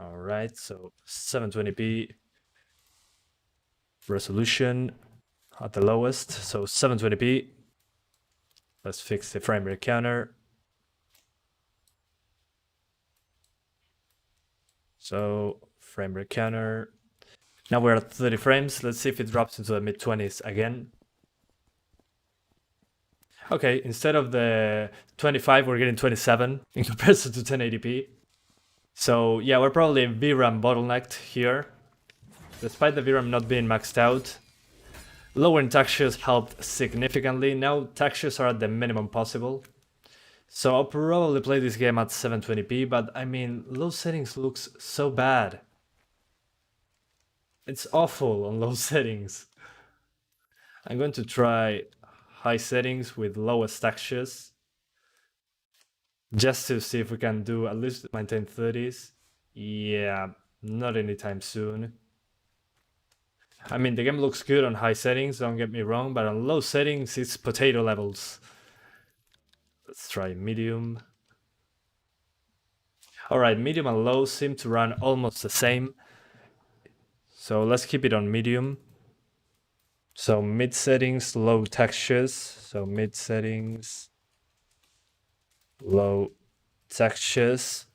All right, so 720p resolution at the lowest, so 720p. Let's fix the frame rate counter. So frame rate counter. Now we're at 30 frames. Let's see if it drops into the mid-20s again. Okay, instead of the 25, we're getting 27 in comparison to 1080p. So yeah, we're probably VRAM bottlenecked here. Despite the VRAM not being maxed out, lowering textures helped significantly. Now textures are at the minimum possible. So I'll probably play this game at 720p, but I mean, low settings looks so bad. It's awful on low settings. I'm going to try high settings with lowest textures, just to see if we can do at least maintain 30s. Yeah, not anytime soon. I mean, the game looks good on high settings, don't get me wrong, but on low settings, it's potato levels. Let's try medium. Alright, medium and low seem to run almost the same. So let's keep it on medium. So mid settings, low textures. So mid settings, low textures.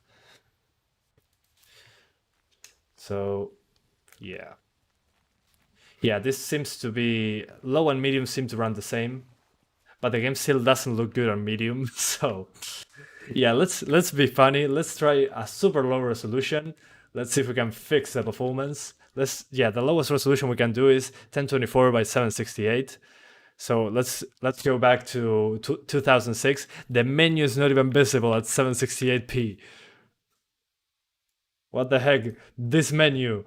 So yeah. Yeah, this seems to be, low and medium seem to run the same, but the game still doesn't look good on medium. So yeah, let's be funny. Let's try a super low resolution. Let's see if we can fix the performance. The lowest resolution we can do is 1024 by 768. So let's go back to 2006. The menu is not even visible at 768p. What the heck? This menu.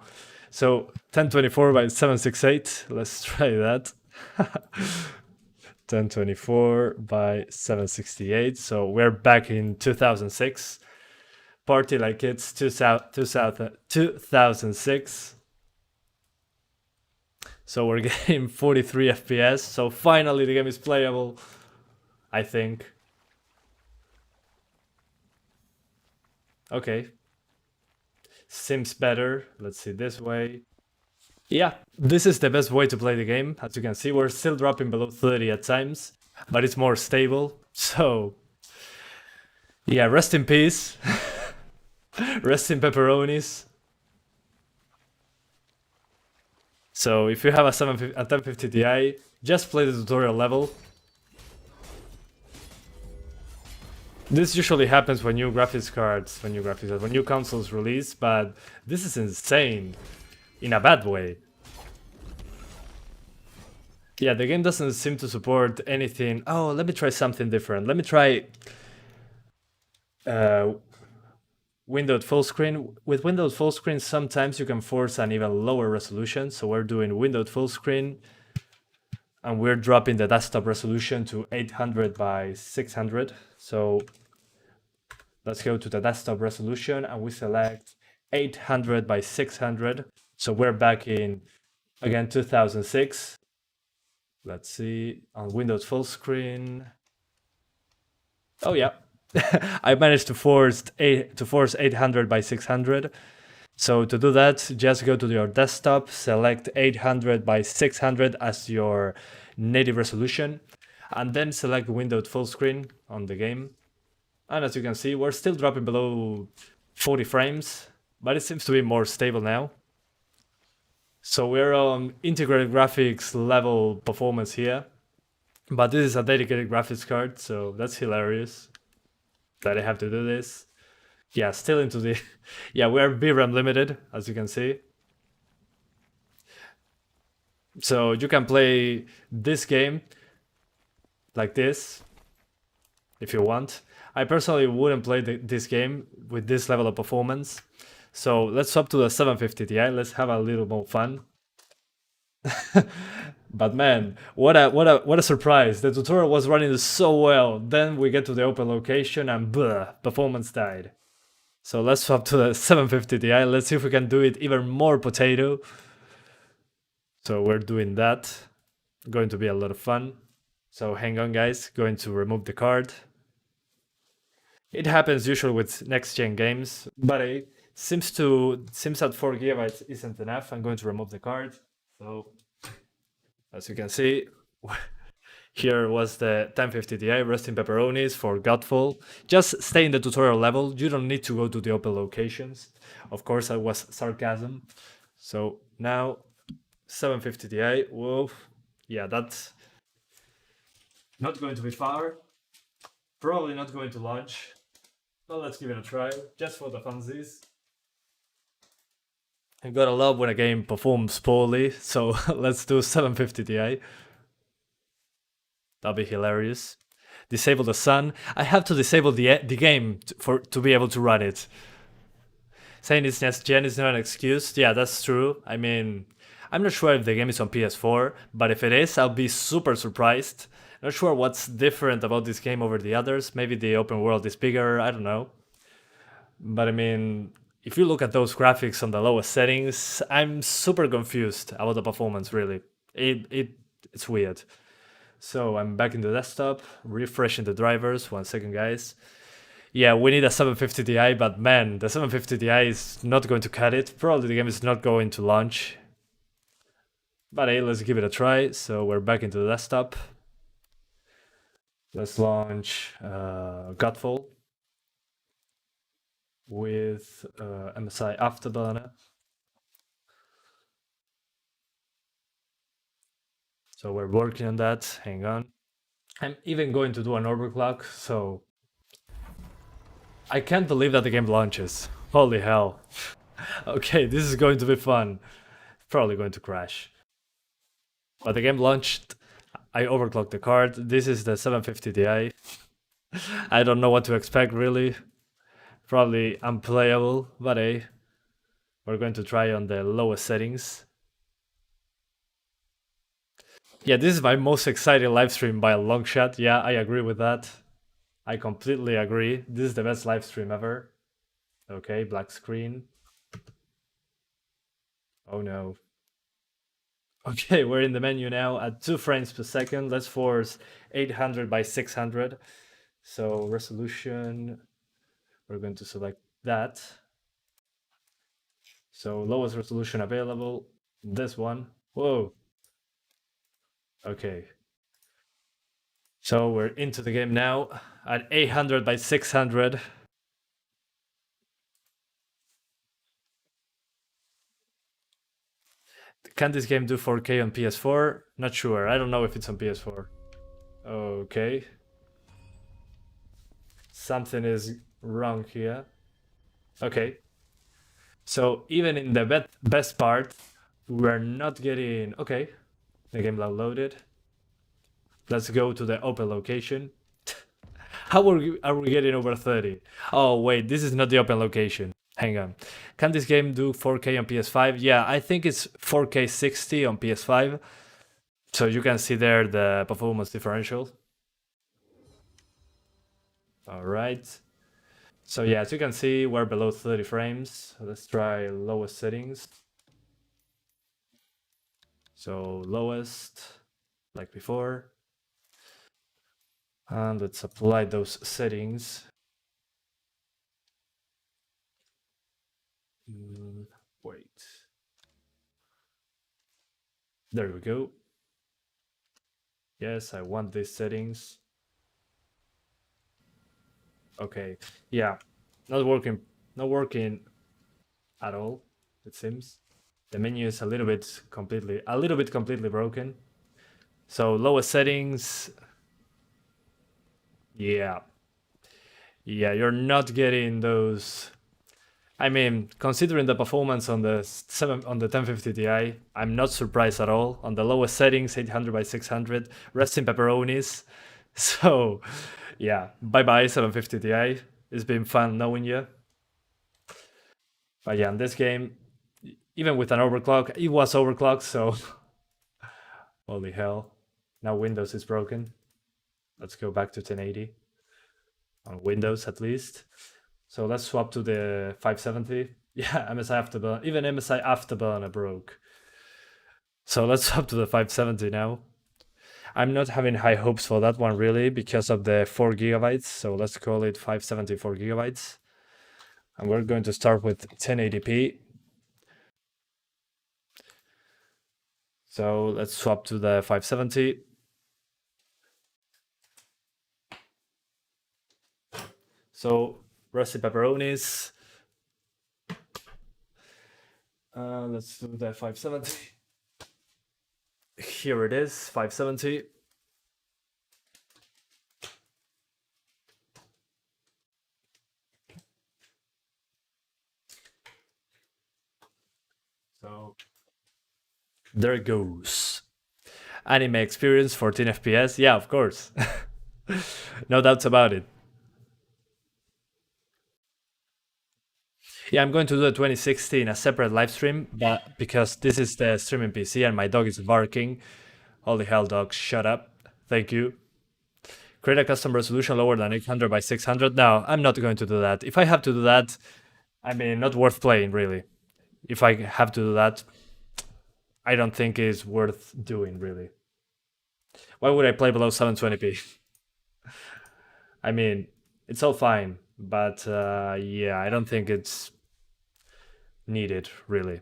So 1024 by 768. Let's try that. 1024 by 768. So we're back in 2006. Party like it's 2006. So we're getting 43 FPS. So finally the game is playable, I think. Okay. Seems better. Let's see this way. Yeah, this is the best way to play the game. As you can see, we're still dropping below 30 at times, but it's more stable. So yeah, rest in peace. Rest in pepperonis. So if you have a 1050 Ti, just play the tutorial level. This usually happens when new consoles release, but this is insane in a bad way. Yeah, the game doesn't seem to support anything. Oh, let me try something different. Let me try windowed full screen. With windowed full screen, sometimes you can force an even lower resolution. So we're doing windowed full screen, and we're dropping the desktop resolution to 800 by 600. So let's go to the desktop resolution, and we select 800 by 600. So we're back in, again, 2006. Let's see, on Windows full screen. Oh yeah, I managed to force 800 by 600. So to do that, just go to your desktop, select 800 by 600 as your native resolution, and then select Windows full screen on the game. And as you can see, we're still dropping below 40 frames, but it seems to be more stable now. So we're on integrated graphics level performance here, but this is a dedicated graphics card, so that's hilarious that I have to do this. Yeah, still into the... yeah, we're VRAM limited, as you can see. So you can play this game like this, if you want. I personally wouldn't play this game with this level of performance. So let's swap to the 750 Ti. Let's have a little more fun. But man, what a surprise! The tutorial was running so well. Then we get to the open location and performance died. So let's swap to the 750 Ti. Let's see if we can do it even more potato. So we're doing that. Going to be a lot of fun. So hang on, guys. Going to remove the card. It happens usually with next-gen games, but it seems that 4 GB isn't enough. I'm going to remove the card. So as you can see, here was the 1050 Ti resting pepperonis for Godfall. Just stay in the tutorial level. You don't need to go to the open locations. Of course, that was sarcasm. So now 750 Ti. Whoa, yeah, that's not going to be far. Probably not going to launch. Well, let's give it a try, just for the funsies. I gotta love when a game performs poorly, so let's do 750 Ti. That'll be hilarious. Disable the sun. I have to disable the game to be able to run it. Saying it's next gen is not an excuse. Yeah, that's true. I mean, I'm not sure if the game is on PS4, but if it is, I'll be super surprised. Not sure what's different about this game over the others. Maybe the open world is bigger, I don't know. But I mean, if you look at those graphics on the lowest settings, I'm super confused about the performance, really. It's weird. So I'm back in the desktop, refreshing the drivers. 1 second, guys. Yeah, we need a 750 Ti, but man, the 750 Ti is not going to cut it. Probably the game is not going to launch. But hey, let's give it a try. So we're back into the desktop. Let's launch Godfall with MSI Afterburner. So we're working on that. Hang on. I'm even going to do an overclock, so I can't believe that the game launches. Holy hell. Okay, this is going to be fun. Probably going to crash. But the game launched. I overclocked the card. This is the 750 Ti. I don't know what to expect, really. Probably unplayable, but hey, we're going to try on the lowest settings. Yeah, this is my most exciting live stream by a long shot. Yeah, I agree with that. I completely agree. This is the best live stream ever. Okay, black screen. Oh no. Okay, we're in the menu now at 2 frames per second. Let's force 800 by 600. So resolution, we're going to select that. So lowest resolution available, this one. Whoa. Okay. So we're into the game now at 800 by 600. Can this game do 4K on PS4? Not sure. I don't know if it's on PS4. Okay. Something is wrong here. Okay. So even in the best part, we're not getting... Okay. The game loaded. Let's go to the open location. How are we getting over 30? Oh, wait. This is not the open location. Hang on. Can this game do 4K on PS5? Yeah, I think it's 4K 60 on PS5. So you can see there the performance differential. All right. So yeah, as you can see, we're below 30 frames. Let's try lowest settings. So lowest, like before. And let's apply those settings. Wait. There we go. Yes, I want these settings. Okay, yeah, not working at all, it seems. The menu is a little bit completely broken. So lowest settings. Yeah, you're not getting those. I mean, considering the performance on the 1050 Ti, I'm not surprised at all. On the lowest settings, 800 by 600, resting pepperonis. So, yeah, bye-bye 750 Ti. It's been fun knowing you. But yeah, in this game, even with an overclock, it was overclocked, so... Holy hell. Now Windows is broken. Let's go back to 1080. On Windows, at least. So let's swap to the 570. Yeah, MSI Afterburner. Even MSI Afterburner broke. So let's swap to the 570 now. I'm not having high hopes for that one really because of the 4 gigabytes. So let's call it 574 gigabytes. And we're going to start with 1080p. So let's swap to the 570. So rusty pepperonis. Let's do the 570. Here it is, 570. So there it goes. Anime experience, 14 FPS. Yeah, of course. No doubts about it. Yeah, I'm going to do a 2060 in a separate live stream, but because this is the streaming PC and my dog is barking. Holy hell, dog, shut up. Thank you. Create a custom resolution lower than 800 by 600. No, I'm not going to do that. If I have to do that, I mean, not worth playing, really. If I have to do that, I don't think it's worth doing, really. Why would I play below 720p? I mean, it's all fine, but yeah, I don't think it's needed, really.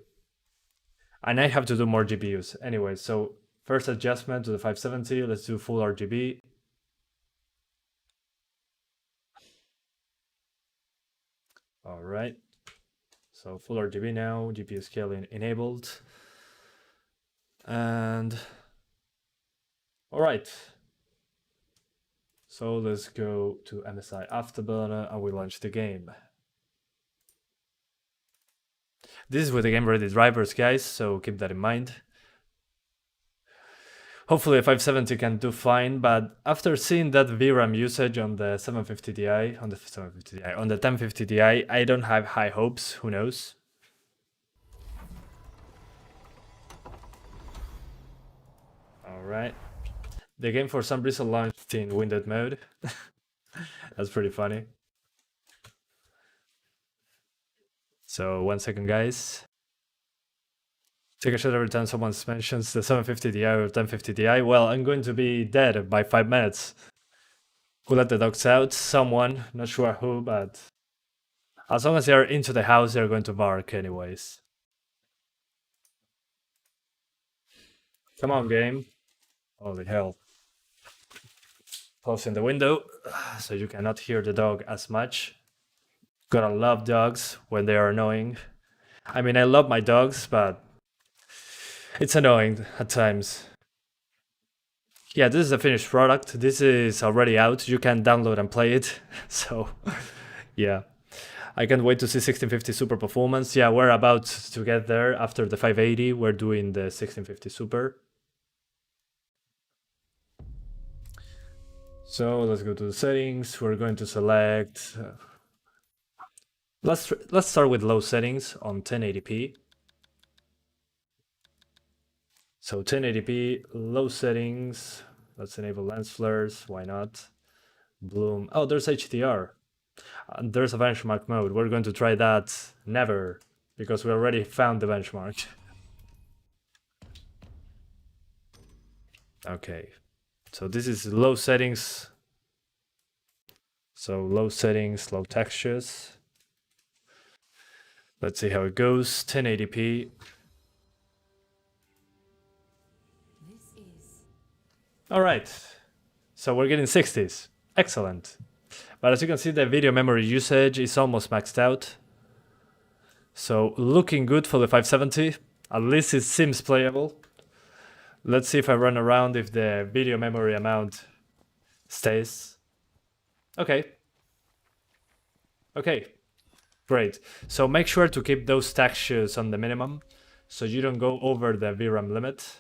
And I have to do more GPUs. Anyway, so first adjustment to the 570, let's do full RGB. All right, so full RGB now, GPU scaling enabled. And all right, so let's go to MSI Afterburner and we launch the game. This is with the game ready drivers, guys, so keep that in mind. Hopefully a 570 can do fine, but after seeing that VRAM usage on the 750 Ti, on the 1050 Ti, I don't have high hopes, who knows? Alright. The game for some reason launched in windowed mode. That's pretty funny. So 1 second, guys. Take a shot every time someone mentions the 750 Ti or 1050 Ti. Well, I'm going to be dead by 5 minutes. Who let the dogs out? Someone, not sure who, but as long as they're into the house, they're going to bark anyways. Come on, game. Holy hell. Closing the window so you cannot hear the dog as much. Gotta love dogs when they are annoying. I mean, I love my dogs, but it's annoying at times. Yeah, this is a finished product. This is already out. You can download and play it. So, yeah. I can't wait to see 1650 Super performance. Yeah, we're about to get there after the 580. We're doing the 1650 Super. So let's go to the settings. We're going to select... Let's start with low settings on 1080p. So 1080p, low settings. Let's enable lens flares. Why not? Bloom. Oh, there's HDR. There's a benchmark mode. We're going to try that. Never, because we already found the benchmark. Okay. So this is low settings. So low settings, low textures. Let's see how it goes. 1080p. All right. So we're getting 60s. Excellent. But as you can see, the video memory usage is almost maxed out. So looking good for the 570. At least it seems playable. Let's see if I run around if the video memory amount stays. Okay. Okay. Great. So make sure to keep those textures on the minimum so you don't go over the VRAM limit.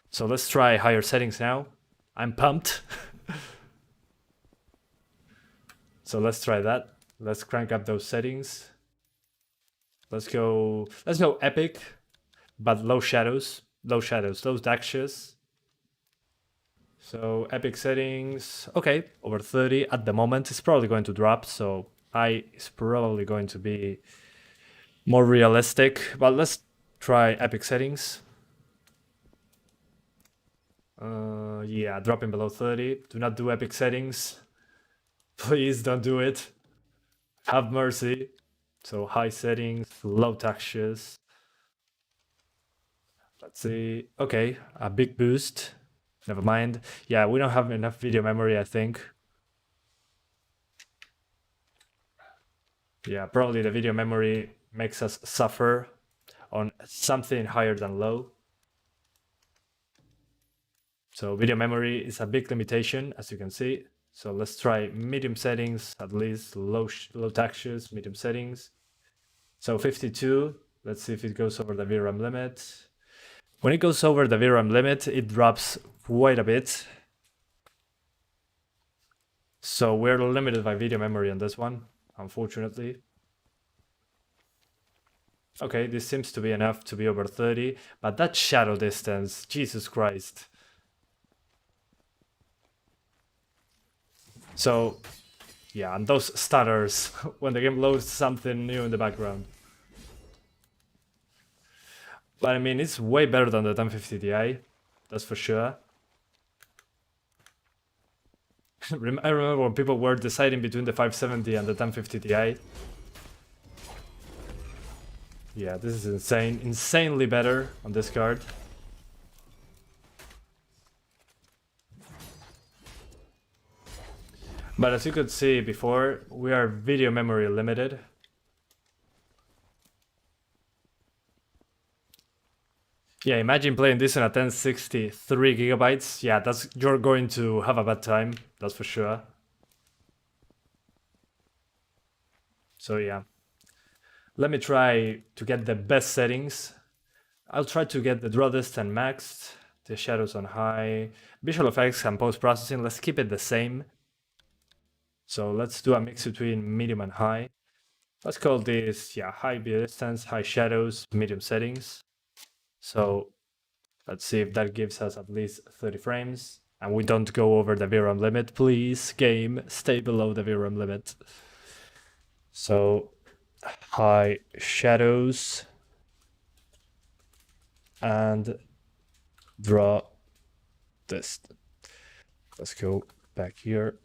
So let's try higher settings now. I'm pumped. So let's try that. Let's crank up those settings. Let's go epic, but low shadows, low textures. So epic settings, okay, over 30 at the moment. It's probably going to drop, so high is probably going to be more realistic, but let's try epic settings. Yeah, dropping below 30. Do not do epic settings. Please don't do it. Have mercy. So high settings, low textures. Let's see. Okay, a big boost. Never mind. Yeah, we don't have enough video memory, I think. Yeah, probably the video memory makes us suffer on something higher than low. So video memory is a big limitation, as you can see. So let's try medium settings, at least low textures, medium settings. So 52, let's see if it goes over the VRAM limit. When it goes over the VRAM limit, it drops quite a bit. So we're limited by video memory on this one, unfortunately. Okay, this seems to be enough to be over 30, but that shadow distance, Jesus Christ. So, yeah, and those stutters when the game loads something new in the background. But I mean, it's way better than the 1050 Ti, that's for sure. I remember when people were deciding between the 570 and the 1050 Ti. Yeah, this is insane. Insanely better on this card. But as you could see before, we are video memory limited. Yeah, imagine playing this on a 1060, 3 gigabytes. Yeah, you're going to have a bad time, that's for sure. So yeah, let me try to get the best settings. I'll try to get the draw distance maxed, the shadows on high, visual effects and post-processing, let's keep it the same. So let's do a mix between medium and high. Let's call this, yeah, high distance, high shadows, medium settings. So let's see if that gives us at least 30 frames. And we don't go over the VRAM limit. Please, game, stay below the VRAM limit. So high shadows and draw this. Let's go back here.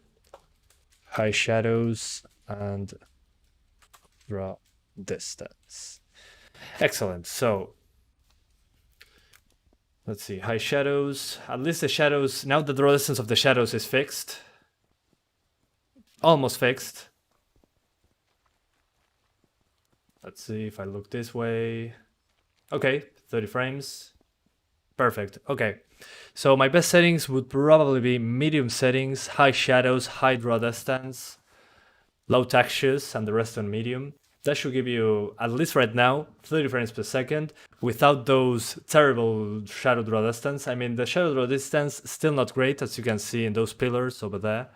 High shadows and draw distance. Excellent. So let's see, high shadows. At least the shadows, now the draw distance of the shadows is fixed. Almost fixed. Let's see if I look this way. Okay, 30 frames. Perfect. Okay. So my best settings would probably be medium settings, high shadows, high draw distance, low textures, and the rest on medium. That should give you, at least right now, 30 frames per second without those terrible shadow draw distance. I mean, the shadow draw distance still not great, as you can see in those pillars over there.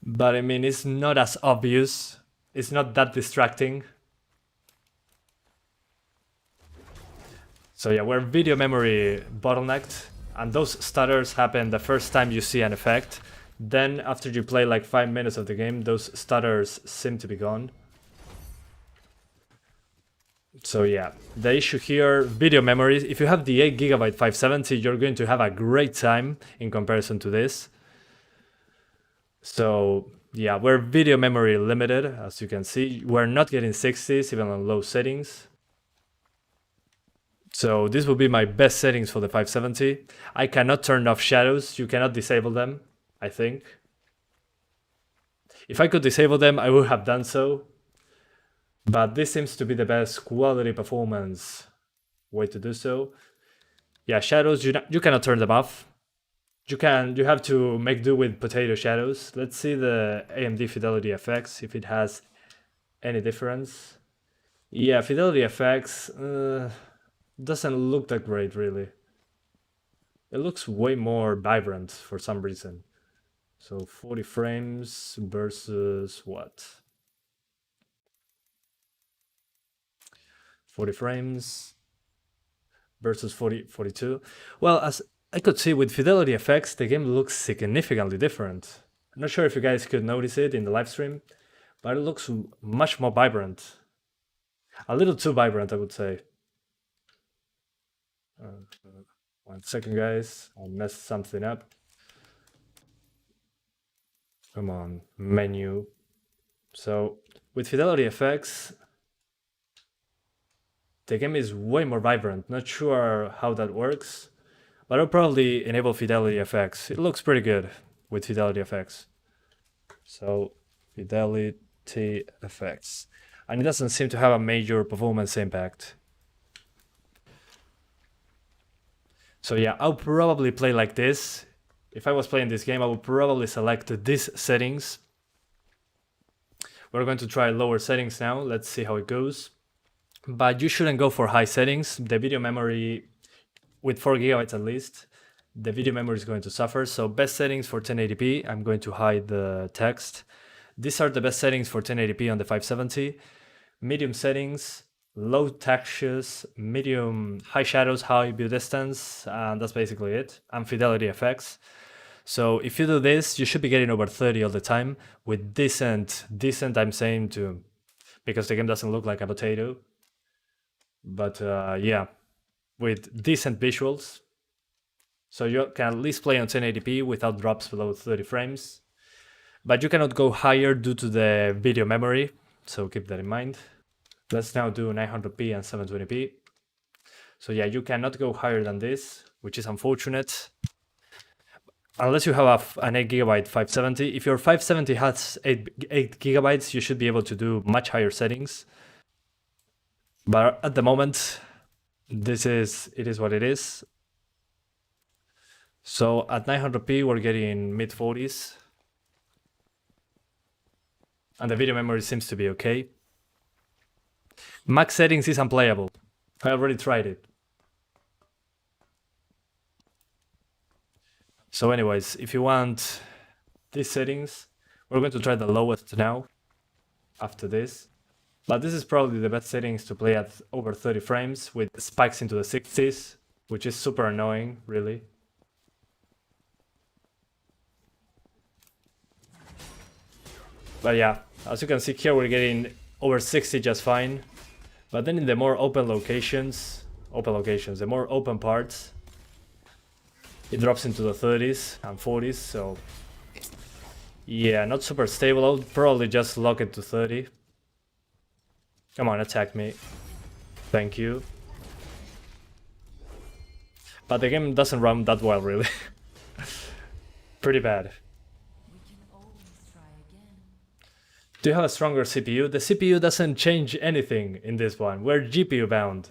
But I mean, it's not as obvious. It's not that distracting. So yeah, we're video memory bottlenecked, and those stutters happen the first time you see an effect. Then after you play like 5 minutes of the game, those stutters seem to be gone. So yeah, the issue here, video memory, if you have the 8GB 570, you're going to have a great time in comparison to this. So yeah, we're video memory limited, as you can see. We're not getting 60s, even on low settings. So this will be my best settings for the 570. I cannot turn off shadows, you cannot disable them, I think. If I could disable them, I would have done so. But this seems to be the best quality performance way to do so. Yeah, shadows, you cannot turn them off. You have to make do with potato shadows. Let's see the AMD Fidelity FX, if it has any difference. Yeah, Fidelity FX doesn't look that great, really. It looks way more vibrant for some reason. So 40 frames versus what? 40 frames versus 42. Well, as I could see with Fidelity FX, the game looks significantly different. I'm not sure if you guys could notice it in the live stream, but it looks much more vibrant. A little too vibrant, I would say. 1 second, guys. I'll mess something up. Come on, menu. So with Fidelity FX, the game is way more vibrant. Not sure how that works, but I'll probably enable Fidelity FX. It looks pretty good with Fidelity FX. So Fidelity FX. And it doesn't seem to have a major performance impact. So yeah, I'll probably play like this. If I was playing this game, I would probably select these settings. We're going to try lower settings now. Let's see how it goes. But you shouldn't go for high settings. The video memory, with 4 gigabytes at least, the video memory is going to suffer. So best settings for 1080p, I'm going to hide the text. These are the best settings for 1080p on the 570. Medium settings, low textures, medium, high shadows, high view distance, and that's basically it. And Fidelity FX. So if you do this, you should be getting over 30 all the time with decent I'm saying to, because the game doesn't look like a potato. But yeah, with decent visuals. So you can at least play on 1080p without drops below 30 frames. But you cannot go higher due to the video memory, so keep that in mind. Let's now do 900p and 720p. So yeah, you cannot go higher than this, which is unfortunate. Unless you have an 8 gigabyte 570. If your 570 has 8 gigabytes, you should be able to do much higher settings. But at the moment, it is what it is. So at 900p, we're getting mid 40s. And the video memory seems to be okay. Max settings is unplayable. I already tried it. So anyways, if you want these settings, we're going to try the lowest now after this. But this is probably the best settings to play at over 30 frames with spikes into the 60s, which is super annoying, really. But yeah, as you can see here, we're getting over 60 just fine. But then in the more open locations, the more open parts, it drops into the 30s and 40s, so yeah, not super stable. I'll probably just lock it to 30. Come on, attack me. Thank you. But the game doesn't run that well, really. Pretty bad. Do you have a stronger CPU? The CPU doesn't change anything in this one. We're GPU bound.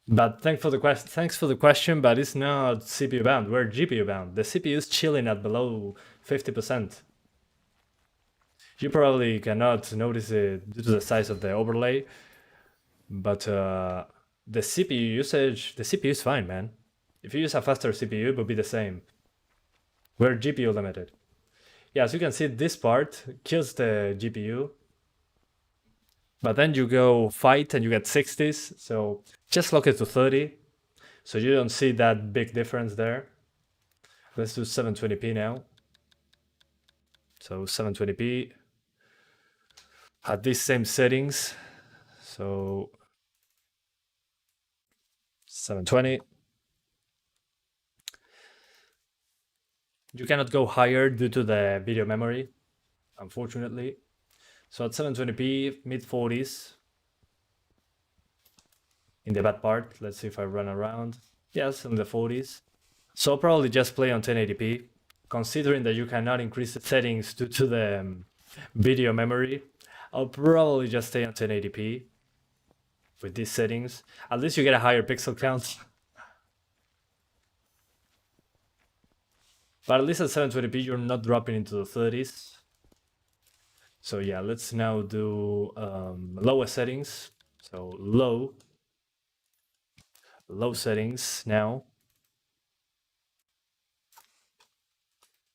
But thanks for the question, but it's not CPU bound. We're GPU bound. The CPU is chilling at below 50%. You probably cannot notice it due to the size of the overlay, but the CPU usage, the CPU is fine, man. If you use a faster CPU, it would be the same. We're GPU limited. Yeah, as you can see, this part kills the GPU. But then you go fight and you get 60s, so just lock it to 30, so you don't see that big difference there. Let's do 720p now. So 720p at these same settings, so 720. You cannot go higher due to the video memory, unfortunately. So at 720p, mid 40s. In the bad part, let's see if I run around. Yes, in the 40s. So I'll probably just play on 1080p, considering that you cannot increase the settings due to the video memory. I'll probably just stay on 1080p with these settings. At least you get a higher pixel count. But at least at 720p, you're not dropping into the 30s. So yeah, let's now do lower settings. So low settings now.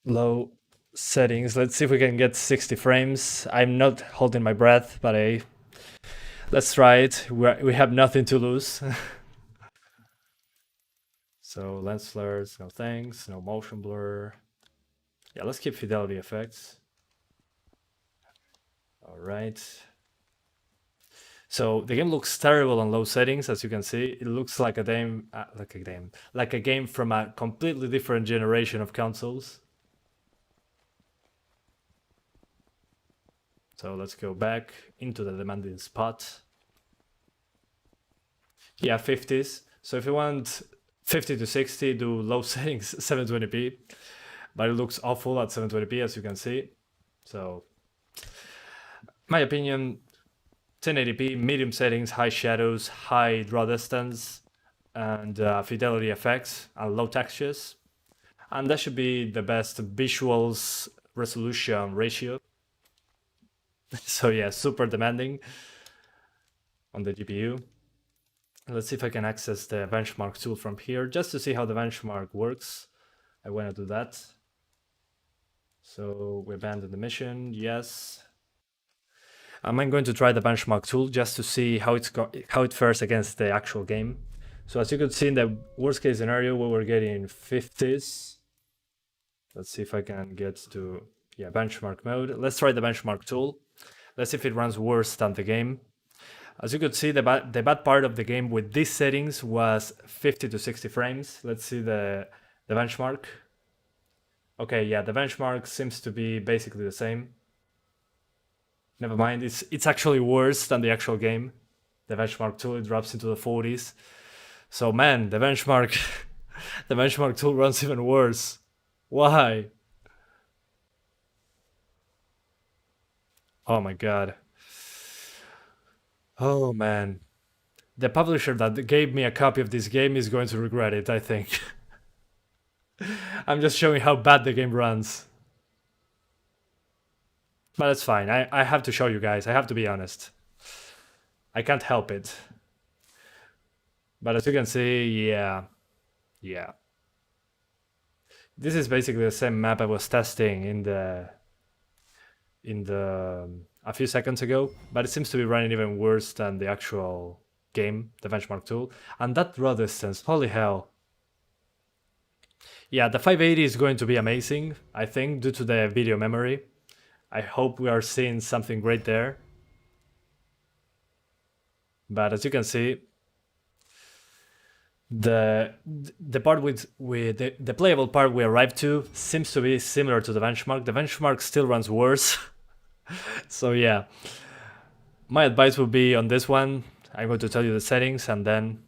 Low settings. Let's see if we can get 60 frames. I'm not holding my breath, but let's try it. We have nothing to lose. So lens flares, no thanks, no motion blur. Yeah, let's keep fidelity effects. All right. So the game looks terrible on low settings, as you can see. It looks like a game from a completely different generation of consoles. So let's go back into the demanding spot. Yeah, 50s. So if you want 50 to 60, do low settings 720p. But it looks awful at 720p, as you can see. So, my opinion, 1080p, medium settings, high shadows, high draw distance, and fidelity effects, and low textures. And that should be the best visuals resolution ratio. So yeah, super demanding on the GPU. Let's see if I can access the benchmark tool from here, just to see how the benchmark works. I want to do that. So we abandon the mission, yes. I'm going to try the benchmark tool just to see how it fares against the actual game. So as you could see in the worst case scenario, we were getting 50s. Let's see if I can get to benchmark mode. Let's try the benchmark tool. Let's see if it runs worse than the game. As you could see, the bad part of the game with these settings was 50 to 60 frames. Let's see the benchmark. Okay, yeah, the benchmark seems to be basically the same. Never mind, it's actually worse than the actual game. The benchmark tool, it drops into the 40s. So man, the benchmark the benchmark tool runs even worse. Why? Oh my god. Oh man. The publisher that gave me a copy of this game is going to regret it, I think. I'm just showing how bad the game runs. But it's fine. I have to show you guys. I have to be honest. I can't help it. But as you can see, yeah. This is basically the same map I was testing in the a few seconds ago, but it seems to be running even worse than the actual game, the benchmark tool. And that draw distance, holy hell. Yeah, the 580 is going to be amazing, I think, due to the video memory. I hope we are seeing something great there. But as you can see, the part with the playable part we arrived to seems to be similar to the benchmark. The benchmark still runs worse. So yeah, my advice would be on this one, I'm going to tell you the settings and then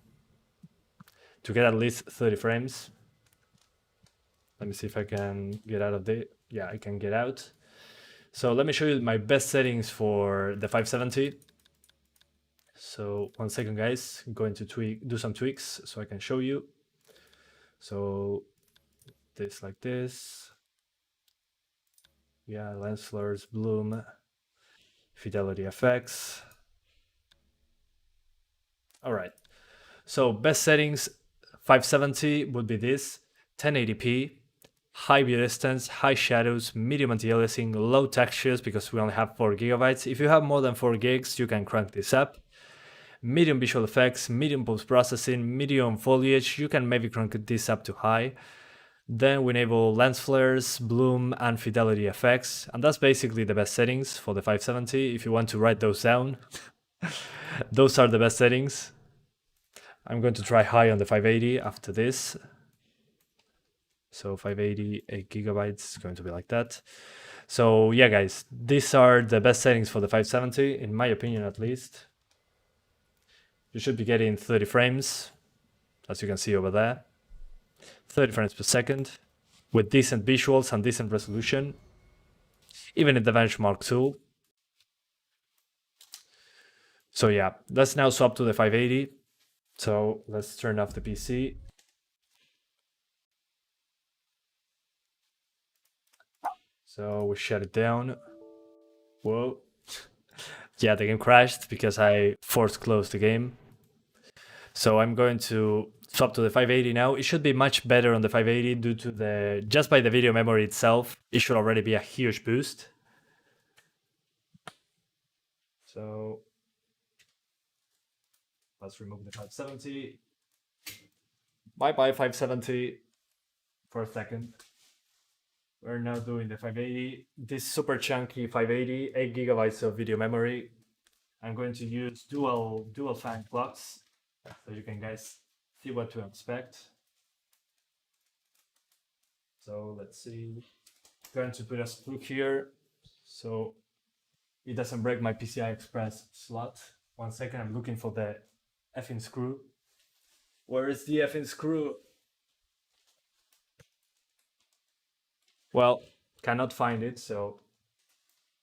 to get at least 30 frames. Let me see if I can get out of the, yeah, I can get out. So let me show you my best settings for the 570. So 1 second guys, I'm going to do some tweaks so I can show you. So this like this. Yeah, lens flares, bloom, fidelity effects. All right. So best settings, 570 would be this, 1080p, high view distance, high shadows, medium anti-aliasing, low textures because we only have 4 gigabytes. If you have more than 4 gigs, you can crank this up. Medium visual effects, medium post-processing, medium foliage, you can maybe crank this up to high. Then we enable lens flares, bloom, and fidelity effects. And that's basically the best settings for the 570. If you want to write those down, those are the best settings. I'm going to try high on the 580 after this. So 580, 8 gigabytes is going to be like that. So yeah, guys, these are the best settings for the 570, in my opinion at least. You should be getting 30 frames, as you can see over there. 30 frames per second, with decent visuals and decent resolution, even in the benchmark tool. So yeah, let's now swap to the 580. So let's turn off the PC. So we shut it down. Whoa. Yeah, the game crashed because I forced close the game. So I'm going to swap to the 580 now. It should be much better on the 580 due to just by the video memory itself, it should already be a huge boost. So let's remove the 570. Bye-bye 570 for a second. We're now doing the 580. This super chunky 580, 8 gigabytes of video memory, I'm going to use dual fan clocks, so you can guys see what to expect. So let's see. Going to put a screw here, so it doesn't break my PCI Express slot. 1 second, I'm looking for the effing screw. Where is the effing screw? Well, cannot find it, so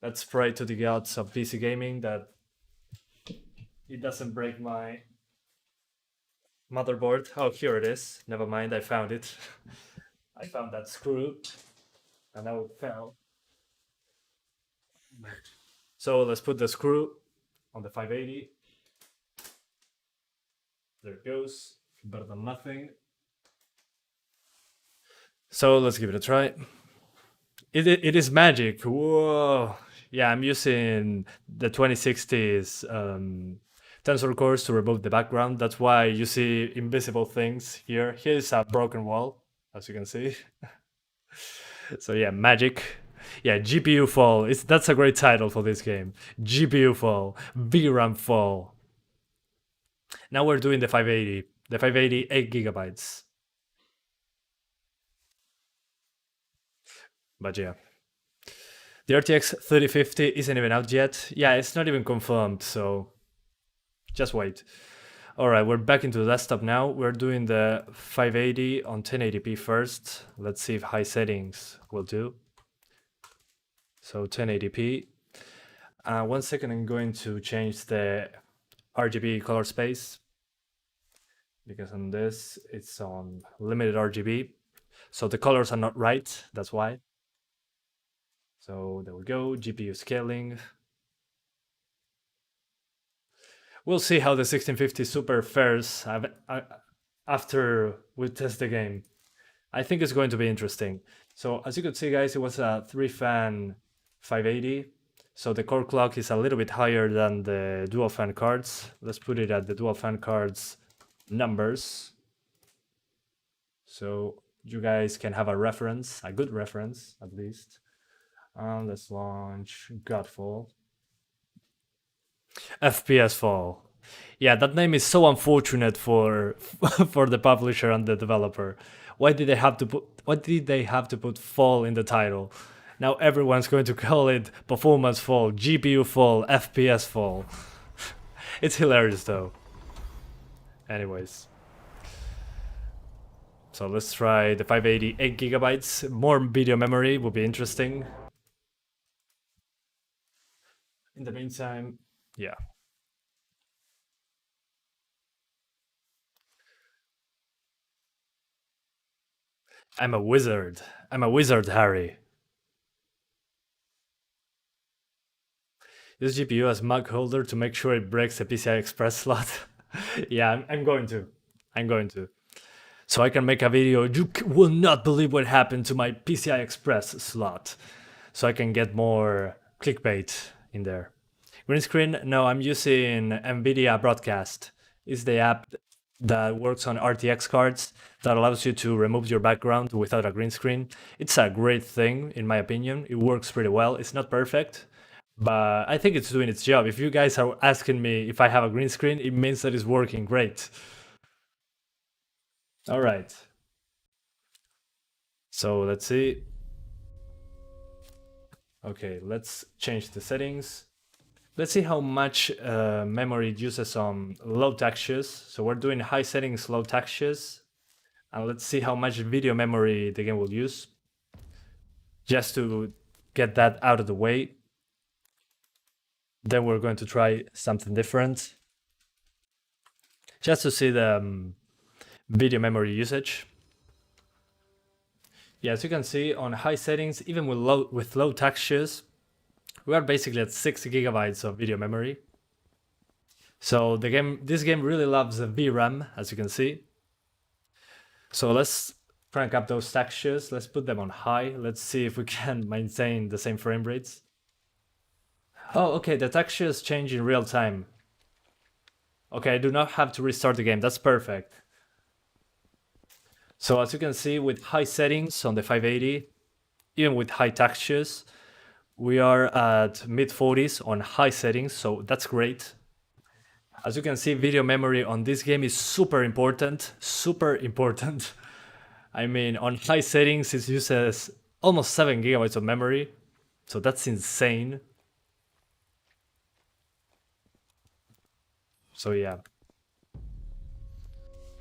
let's pray to the gods of PC gaming that it doesn't break my motherboard. Oh, here it is. Never mind, I found it. I found that screw, and now it fell. So let's put the screw on the 580. There it goes. Better than nothing. So let's give it a try. It is magic. Whoa. Yeah, I'm using the 2060's tensor cores to remove the background. That's why you see invisible things here. Here's a broken wall, as you can see. So yeah, magic. Yeah, GPU fall. That's a great title for this game. GPU fall, VRAM fall. Now we're doing the 580. The 580, 8 gigabytes. But yeah. The RTX 3050 isn't even out yet. Yeah, it's not even confirmed, so just wait. Alright, we're back into the desktop now. We're doing the 580 on 1080p first. Let's see if high settings will do. So 1080p. 1 second, I'm going to change the RGB color space, because on this it's on limited RGB, so the colors are not right, that's why. So there we go, GPU scaling. We'll see how the 1650 Super fares after we test the game. I think it's going to be interesting. So as you could see, guys, it was a 3-fan 580. So the core clock is a little bit higher than the dual fan cards. Let's put it at the dual fan cards numbers, so you guys can have a reference, a good reference at least. Let's launch Godfall. FPS fall. Yeah, that name is so unfortunate for for the publisher and the developer. Why did they have to put fall in the title? Now everyone's going to call it performance fall, GPU fall, FPS fall. It's hilarious though. Anyways. So let's try the 580, 8 gigabytes. More video memory would be interesting. In the meantime, yeah. I'm a wizard. I'm a wizard, Harry. This GPU has mag holder to make sure it breaks the PCI Express slot. Yeah, I'm going to. So I can make a video. You will not believe what happened to my PCI Express slot. So I can get more clickbait in there. Green screen? No, I'm using NVIDIA Broadcast. It's the app that works on RTX cards that allows you to remove your background without a green screen. It's a great thing, in my opinion. It works pretty well. It's not perfect, but I think it's doing its job. If you guys are asking me if I have a green screen, it means that it's working great. All right. So let's see. Okay, let's change the settings. Let's see how much memory it uses on low textures. So we're doing high settings, low textures. And let's see how much video memory the game will use. Just to get that out of the way. Then we're going to try something different. Just to see the video memory usage. Yeah, as you can see on high settings, even with low textures, we are basically at 6 gigabytes of video memory. So this game really loves the VRAM, as you can see. So let's crank up those textures. Let's put them on high. Let's see if we can maintain the same frame rates. Oh, okay, the textures change in real time. Okay, I do not have to restart the game. That's perfect. So as you can see, with high settings on the 580, even with high textures, We are at mid 40s on high settings, so that's great. As you can see, video memory on this game is super important, super important. I mean, on high settings, it uses almost 7 gigabytes of memory, so that's insane. So yeah.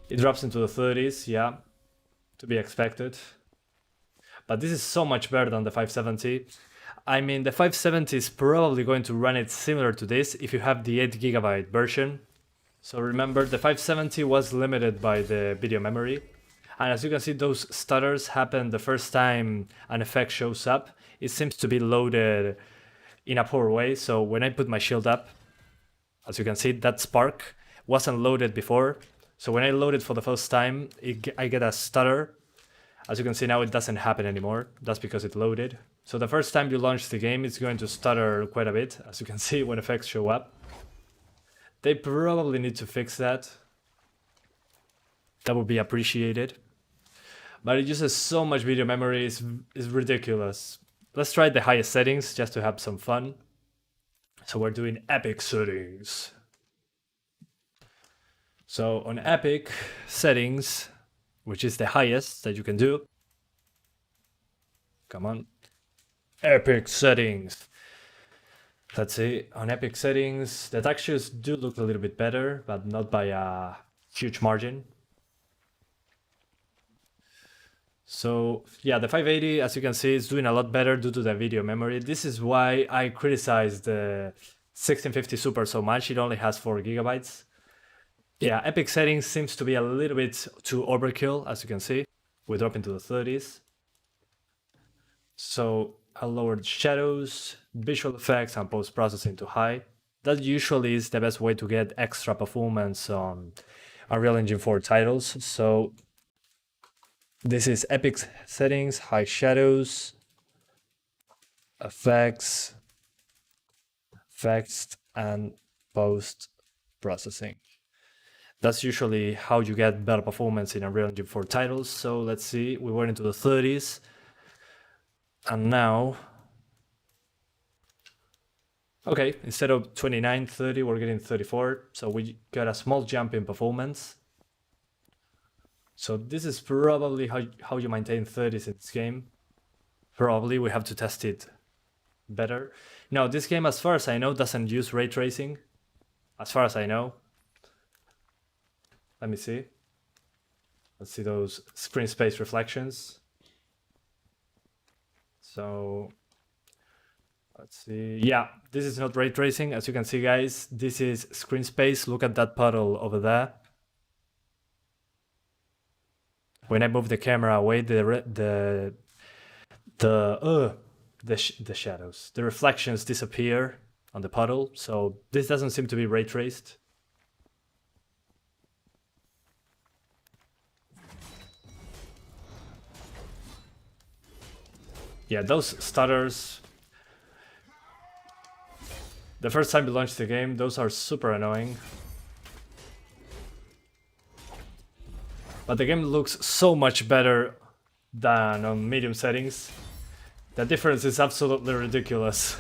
It drops into the 30s, yeah, to be expected. But this is so much better than the 570. I mean, the 570 is probably going to run it similar to this if you have the 8 gigabyte version. So remember, the 570 was limited by the video memory. And as you can see, those stutters happen the first time an effect shows up. It seems to be loaded in a poor way. So when I put my shield up, as you can see, that spark wasn't loaded before. So when I load it for the first time, I get a stutter. As you can see now, it doesn't happen anymore. That's because it loaded. So the first time you launch the game, it's going to stutter quite a bit, as you can see when effects show up. They probably need to fix that. That would be appreciated. But it uses so much video memory, it's ridiculous. Let's try the highest settings just to have some fun. So we're doing epic settings. So on epic settings, which is the highest that you can do. Come on. Epic settings. Let's see, on epic settings, the textures do look a little bit better, but not by a huge margin. So yeah, the 580, as you can see, is doing a lot better due to the video memory. This is why I criticize the 1650 Super so much. It only has 4 gigabytes. Yeah, epic settings seems to be a little bit too overkill, as you can see. We drop into the 30s. So I'll lower the shadows, visual effects, and post-processing to high. That usually is the best way to get extra performance on Unreal Engine 4 titles. So this is epic settings, high shadows, effects, and post-processing. That's usually how you get better performance in Unreal Engine 4 titles. So let's see, we went into the 30s. And now, okay, instead of 29, 30, we're getting 34. So we got a small jump in performance. So this is probably how you maintain 30s in this game. Probably we have to test it better. Now, this game, as far as I know, doesn't use ray tracing. As far as I know. Let me see. Let's see those screen space reflections. So let's see. Yeah, this is not ray tracing. As you can see, guys, this is screen space. Look at that puddle over there. When I move the camera away, the shadows, the reflections disappear on the puddle. So this doesn't seem to be ray traced. Yeah, those stutters. The first time you launch the game, those are super annoying. But the game looks so much better than on medium settings. The difference is absolutely ridiculous.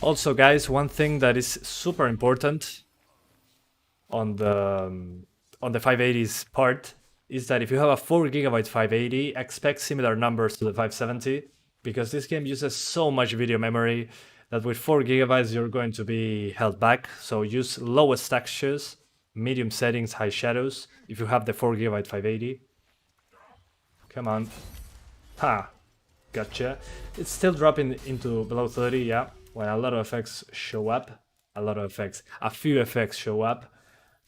Also, guys, one thing that is super important on the 580's part is that if you have a 4 gigabyte 580, expect similar numbers to the 570, because this game uses so much video memory that with 4 gigabytes you're going to be held back. So use lowest textures, medium settings, high shadows if you have the 4 gigabyte 580. Come on. Ha! Gotcha. It's still dropping into below 30, yeah, when a lot of effects show up. A few effects show up.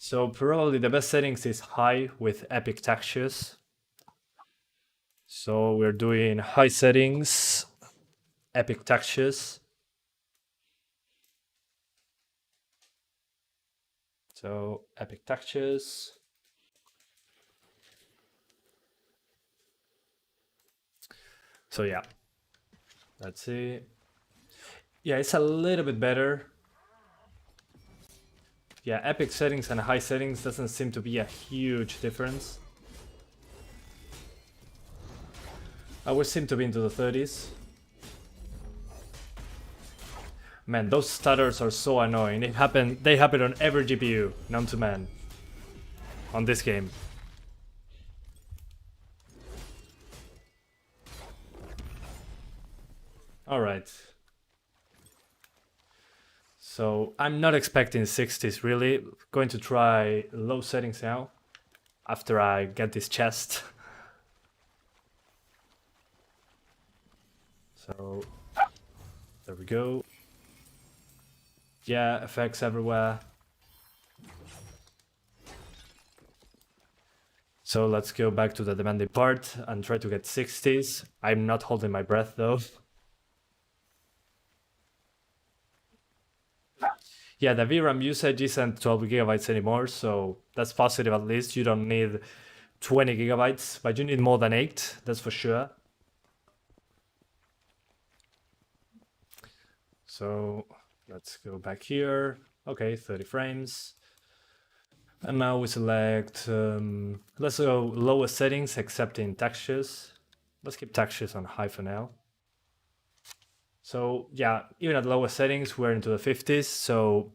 So probably the best settings is high with epic textures. So we're doing high settings, epic textures. So epic textures. So yeah, let's see. Yeah, it's a little bit better. Yeah, epic settings and high settings doesn't seem to be a huge difference. I would seem to be into the 30s. Man, those stutters are so annoying. They happen on every GPU, known to man. On this game. Alright. So I'm not expecting 60s really. Going to try low settings now. After I get this chest. So there we go. Yeah, effects everywhere. So let's go back to the demanding part and try to get 60s. I'm not holding my breath though. Yeah, the VRAM usage isn't 12 gigabytes anymore, so that's positive at least. You don't need 20 gigabytes, but you need more than 8, that's for sure. So let's go back here. Okay, 30 frames. And now we select, let's go lowest settings except in textures. Let's keep textures on high for now. So yeah, even at lowest settings, we're into the 50s. So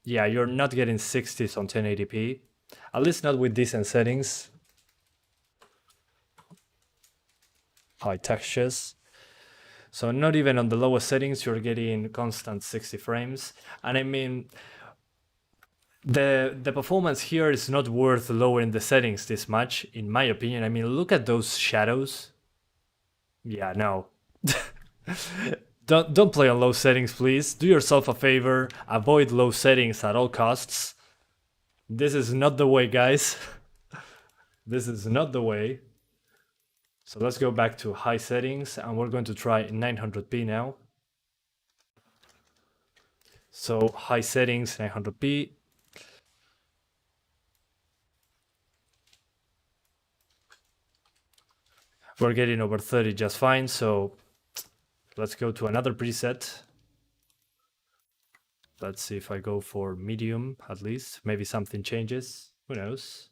yeah, you're not getting 60s on 1080p. At least not with decent settings. High textures. So not even on the lowest settings, you're getting constant 60 frames. And I mean, the performance here is not worth lowering the settings this much, in my opinion. I mean, look at those shadows. Yeah, no. Don't play on low settings, please. Do yourself a favor. Avoid low settings at all costs. This is not the way, guys. This is not the way. So let's go back to high settings and we're going to try 900p now. So high settings, 900p. We're getting over 30 just fine, so let's go to another preset. Let's see if I go for medium at least. Maybe something changes. Who knows?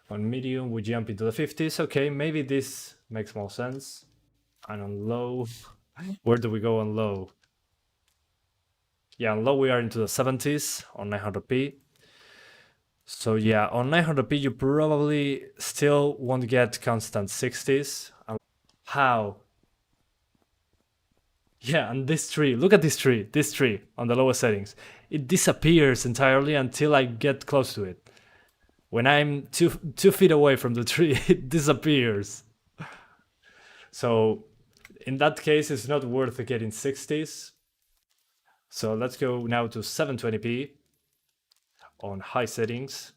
On medium, we jump into the 50s. Okay, maybe this makes more sense. And on low, where do we go on low? Yeah, on low we are into the 70s on 900p. So yeah, on 900p you probably still won't get constant 60s. How? Yeah, and this tree, look at this tree on the lowest settings. It disappears entirely until I get close to it. When I'm 2 feet away from the tree, it disappears. So in that case, it's not worth getting 60s. So let's go now to 720p on high settings.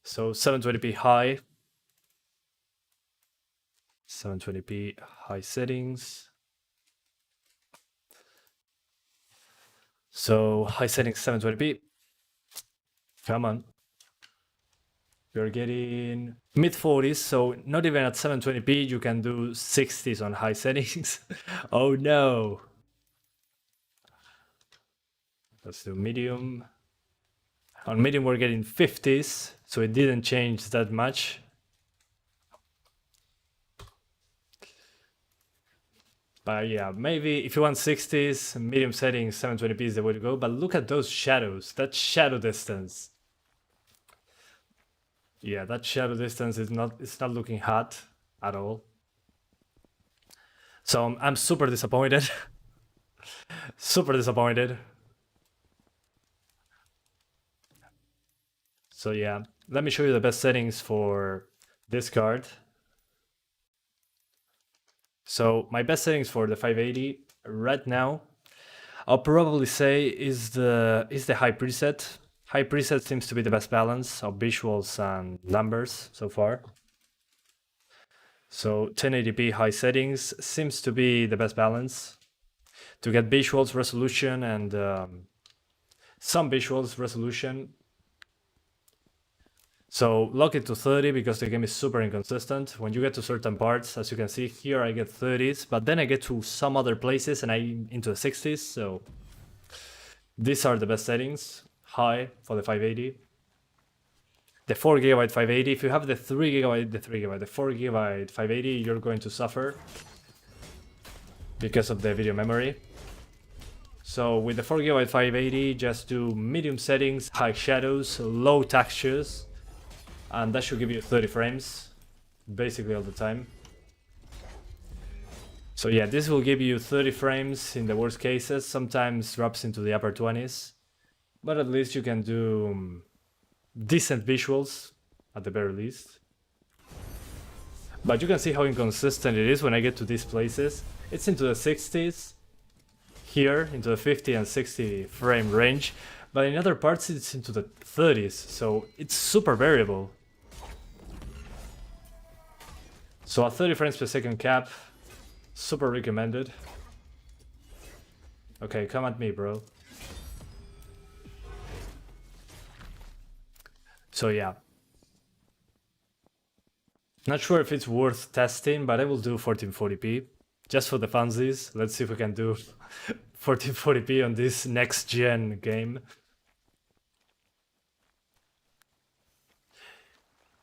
So 720p high. 720p high settings. So high settings 720p. Come on. You're getting mid 40s, so not even at 720p you can do 60s on high settings. Oh no. Let's do medium. On medium we're getting 50s, so it didn't change that much. But yeah, maybe if you want 60s, medium settings, 720p is the way to go. But look at those shadows, that shadow distance. Yeah, that shadow distance is it's not looking hot at all. So I'm super disappointed. Super disappointed. So yeah, let me show you the best settings for this card. So my best settings for the 580 right now, I'll probably say is the high preset. High preset seems to be the best balance of visuals and numbers so far. So 1080p high settings seems to be the best balance to get visuals resolution and some visuals resolution. So lock it to 30 because the game is super inconsistent. When you get to certain parts, as you can see here, I get 30s, but then I get to some other places and I'm into the 60s. So these are the best settings. High for the 580. The 4GB 580, if you have the 3GB, the 4GB 580, you're going to suffer because of the video memory. So with the 4GB 580, just do medium settings, high shadows, low textures, and that should give you 30 frames basically all the time. So yeah, this will give you 30 frames in the worst cases, sometimes drops into the upper 20s, but at least you can do decent visuals at the very least. But you can see how inconsistent it is when I get to these places. It's into the 60s, here into the 50 and 60 frame range, but in other parts it's into the 30s, so it's super variable. So a 30 frames per second cap, super recommended. Okay, come at me, bro. So yeah. Not sure if it's worth testing, but I will do 1440p. Just for the funsies. Let's see if we can do 1440p on this next gen game.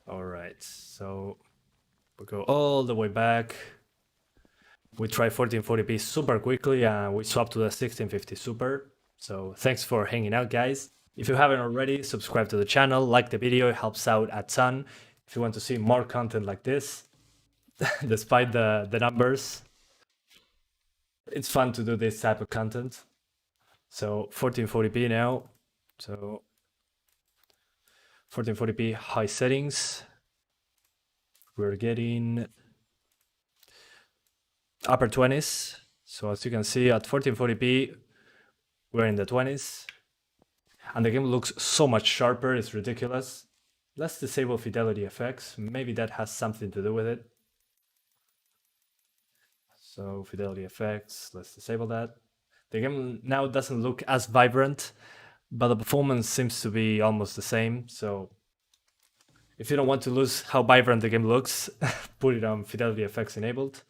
Alright, so we go all the way back. We try 1440p super quickly and we swap to the 1650 super. So thanks for hanging out, guys. If you haven't already, subscribe to the channel, like the video, it helps out a ton. If you want to see more content like this, despite the numbers, it's fun to do this type of content. So 1440p now. So 1440p high settings. We're getting upper 20s. So as you can see at 1440p, we're in the 20s. And the game looks so much sharper, it's ridiculous. Let's disable fidelity effects. Maybe that has something to do with it. So fidelity effects, let's disable that. The game now doesn't look as vibrant, but the performance seems to be almost the same. So if you don't want to lose how vibrant the game looks, put it on fidelity effects enabled.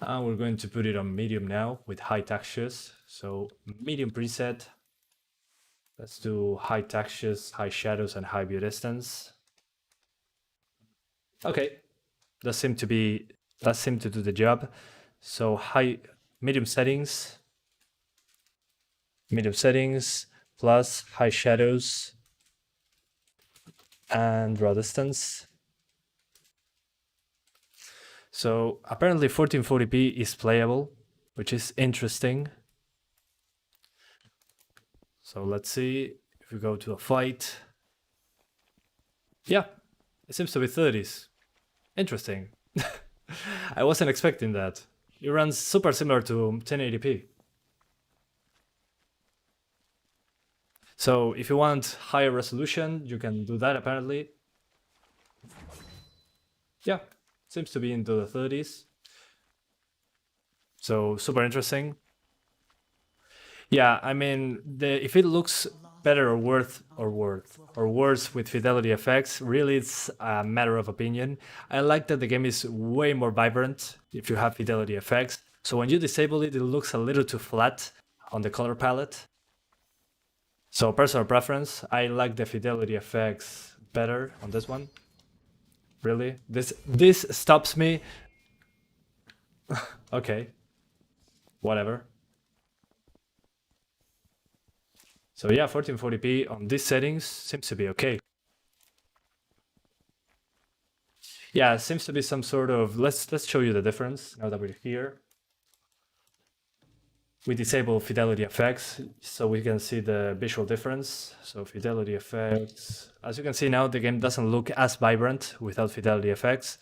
We're going to put it on medium now with high textures. So medium preset. Let's do high textures, high shadows, and high view distance. Okay, that seemed to do the job. So medium settings plus high shadows and draw distance. So apparently 1440p is playable, which is interesting. So let's see if we go to a fight. Yeah, it seems to be 30s. Interesting. I wasn't expecting that. It runs super similar to 1080p. So if you want higher resolution, you can do that apparently. Yeah, seems to be into the 30s. So super interesting. Yeah, I mean, if it looks better or worse with fidelity effects, really it's a matter of opinion. I like that the game is way more vibrant if you have fidelity effects. So when you disable it, it looks a little too flat on the color palette. So personal preference, I like the fidelity effects better on this one. Really? This stops me. Okay. Whatever. So yeah, 1440p on these settings seems to be okay. Yeah, it seems to be some sort of, let's show you the difference now that we're here. We disable fidelity effects so we can see the visual difference. So fidelity effects, as you can see now, the game doesn't look as vibrant without fidelity effects,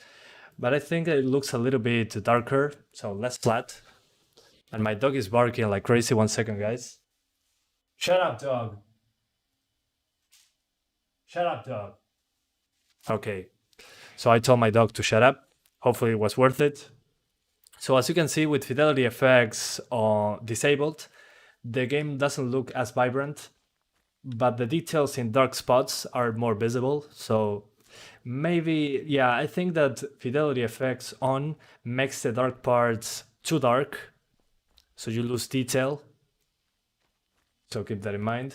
but I think it looks a little bit darker, so less flat. And my dog is barking like crazy. 1 second, guys. Shut up, dog. Shut up, dog. Okay. So I told my dog to shut up. Hopefully it was worth it. So as you can see with fidelity effects disabled, the game doesn't look as vibrant, but the details in dark spots are more visible. So maybe, yeah, I think that fidelity effects on makes the dark parts too dark, so you lose detail. So keep that in mind.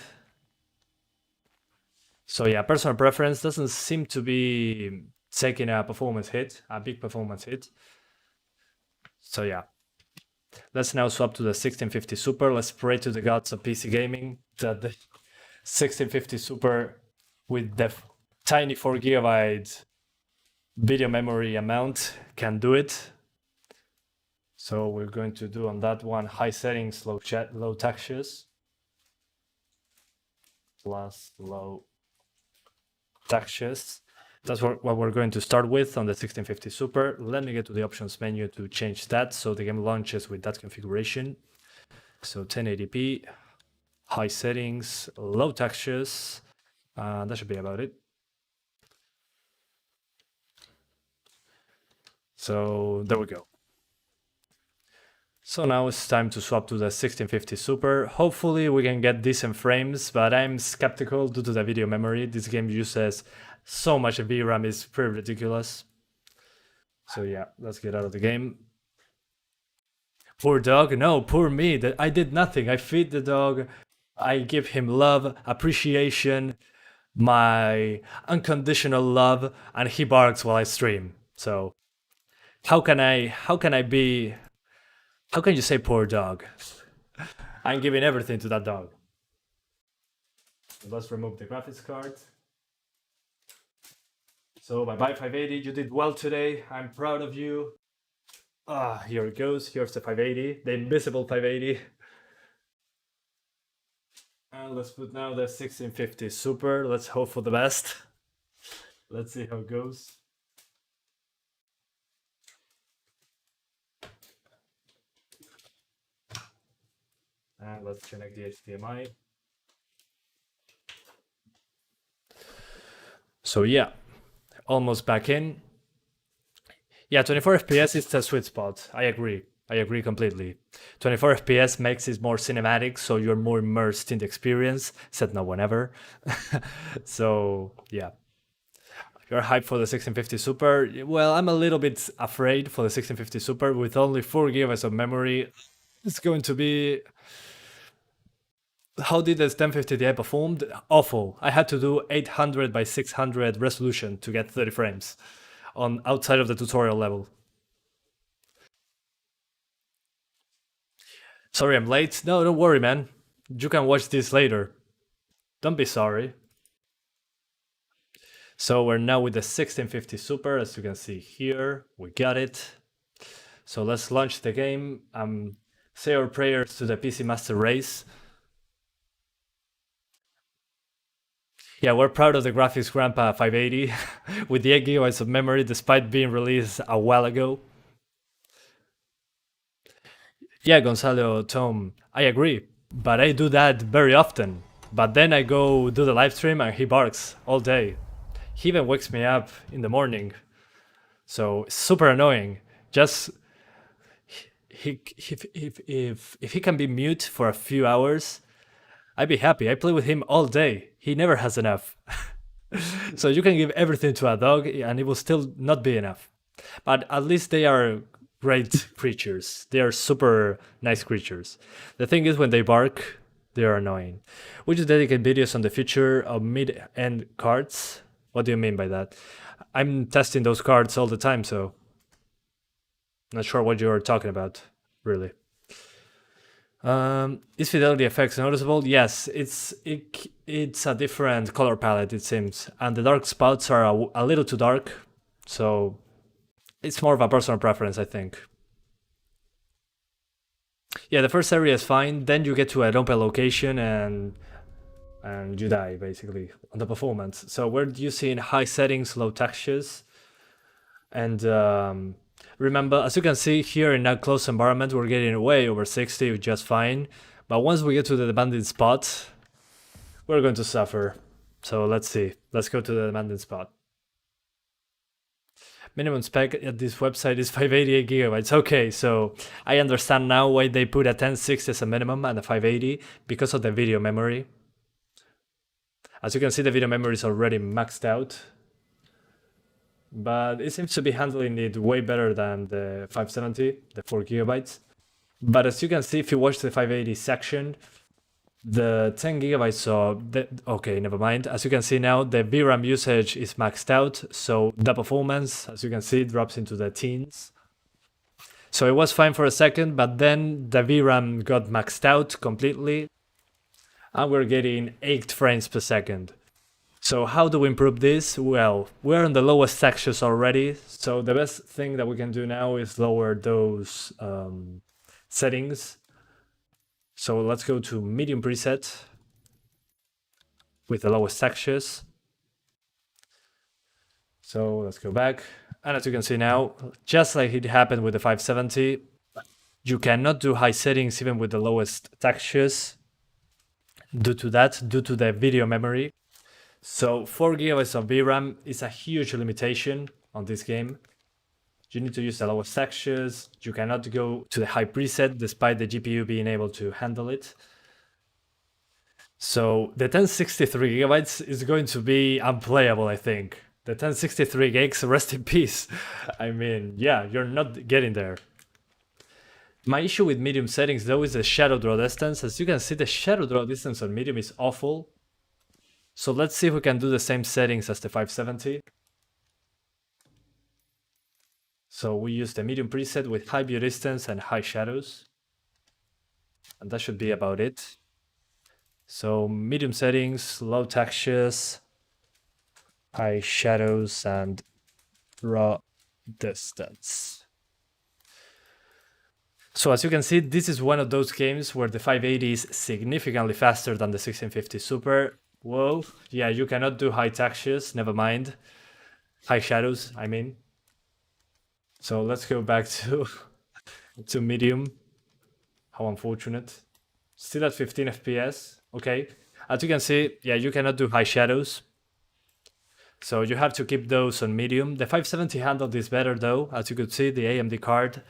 So yeah, personal preference doesn't seem to be taking a performance hit, a big performance hit. So yeah, let's now swap to the 1650 Super. Let's pray to the gods of PC gaming that the 1650 Super with the tiny 4 GB video memory amount can do it. So we're going to do on that one high settings, low textures, plus low textures. That's what we're going to start with on the 1650 Super. Let me get to the options menu to change that so the game launches with that configuration. So 1080p, high settings, low textures. That should be about it. So there we go. So now it's time to swap to the 1650 Super. Hopefully we can get decent frames, but I'm skeptical due to the video memory. This game uses so much VRAM, it's pretty ridiculous. So yeah, let's get out of the game. Poor dog? No, poor me. I did nothing. I feed the dog. I give him love, appreciation, my unconditional love, and he barks while I stream. So how can you say poor dog? I'm giving everything to that dog. Let's remove the graphics card. So bye-bye 580, you did well today. I'm proud of you. Here it goes. Here's the 580, the invisible 580. And let's put now the 1650 Super. Let's hope for the best. Let's see how it goes. And let's connect the HDMI. So yeah, almost back in. Yeah, 24 FPS is the sweet spot. I agree completely. 24 FPS makes it more cinematic, so you're more immersed in the experience. Said no one ever. So yeah. You're hyped for the 1650 Super. Well, I'm a little bit afraid for the 1650 Super. With only 4 GB of memory, it's going to be... How did the 1050 Ti perform? Awful. I had to do 800 by 600 resolution to get 30 frames on outside of the tutorial level. Sorry I'm late. No, don't worry, man. You can watch this later. Don't be sorry. So we're now with the 1650 Super, as you can see here. We got it. So let's launch the game. Say our prayers to the PC Master Race. Yeah, we're proud of the graphics Grandpa 580 with the 8 GB of memory despite being released a while ago. Yeah, Gonzalo, Tom, I agree, but I do that very often. But then I go do the live stream and he barks all day. He even wakes me up in the morning. So super annoying. Just if he can be mute for a few hours, I'd be happy. I play with him all day. He never has enough. So you can give everything to a dog and it will still not be enough. But at least they are great creatures. They are super nice creatures. The thing is when they bark, they are annoying. Would you dedicate videos on the future of mid-end cards? What do you mean by that? I'm testing those cards all the time, so not sure what you're talking about, really. Is fidelity effects noticeable? Yes, it's a different color palette, it seems, and the dark spots are a little too dark, so it's more of a personal preference, I think. Yeah, the first area is fine, then you get to an open location and you die, basically, on the performance. So we're using high settings, low textures, and remember, as you can see here in that closed environment, we're getting way over 60, just fine. But once we get to the demanding spot, we're going to suffer. So let's see. Let's go to the demanding spot. Minimum spec at this website is 588 gigabytes. Okay, so I understand now why they put a 1060 as a minimum and a 580 because of the video memory. As you can see, the video memory is already maxed out. But it seems to be handling it way better than the 570, the 4 gigabytes. But as you can see, if you watch the 580 section, the 10 gigabytes of okay, never mind. As you can see now, the VRAM usage is maxed out, so the performance, as you can see, drops into the teens. So it was fine for a second, but then the VRAM got maxed out completely, and we're getting 8 frames per second. So how do we improve this? Well, we're on the lowest textures already, so the best thing that we can do now is lower those settings. So let's go to medium preset with the lowest textures. So let's go back. And as you can see now, just like it happened with the 570, you cannot do high settings even with the lowest textures due to the video memory. So 4 gigabytes of VRAM is a huge limitation on this game. You need to use the lowest textures. You cannot go to the high preset despite the GPU being able to handle it. So the 1063 gigabytes is going to be unplayable, I think. The 1063 gigs, rest in peace. I mean, yeah, you're not getting there. My issue with medium settings though is the shadow draw distance. As you can see, the shadow draw distance on medium is awful. So let's see if we can do the same settings as the 570. So we use the medium preset with high view distance and high shadows. And that should be about it. So medium settings, low textures, high shadows, and draw distance. So as you can see, this is one of those games where the 580 is significantly faster than the 1650 Super. Whoa, yeah, you cannot do high textures, never mind. High shadows, I mean. So let's go back to medium. How unfortunate. Still at 15 FPS. Okay. As you can see, yeah, you cannot do high shadows. So you have to keep those on medium. The 570 handled this better though. As you could see, the AMD card,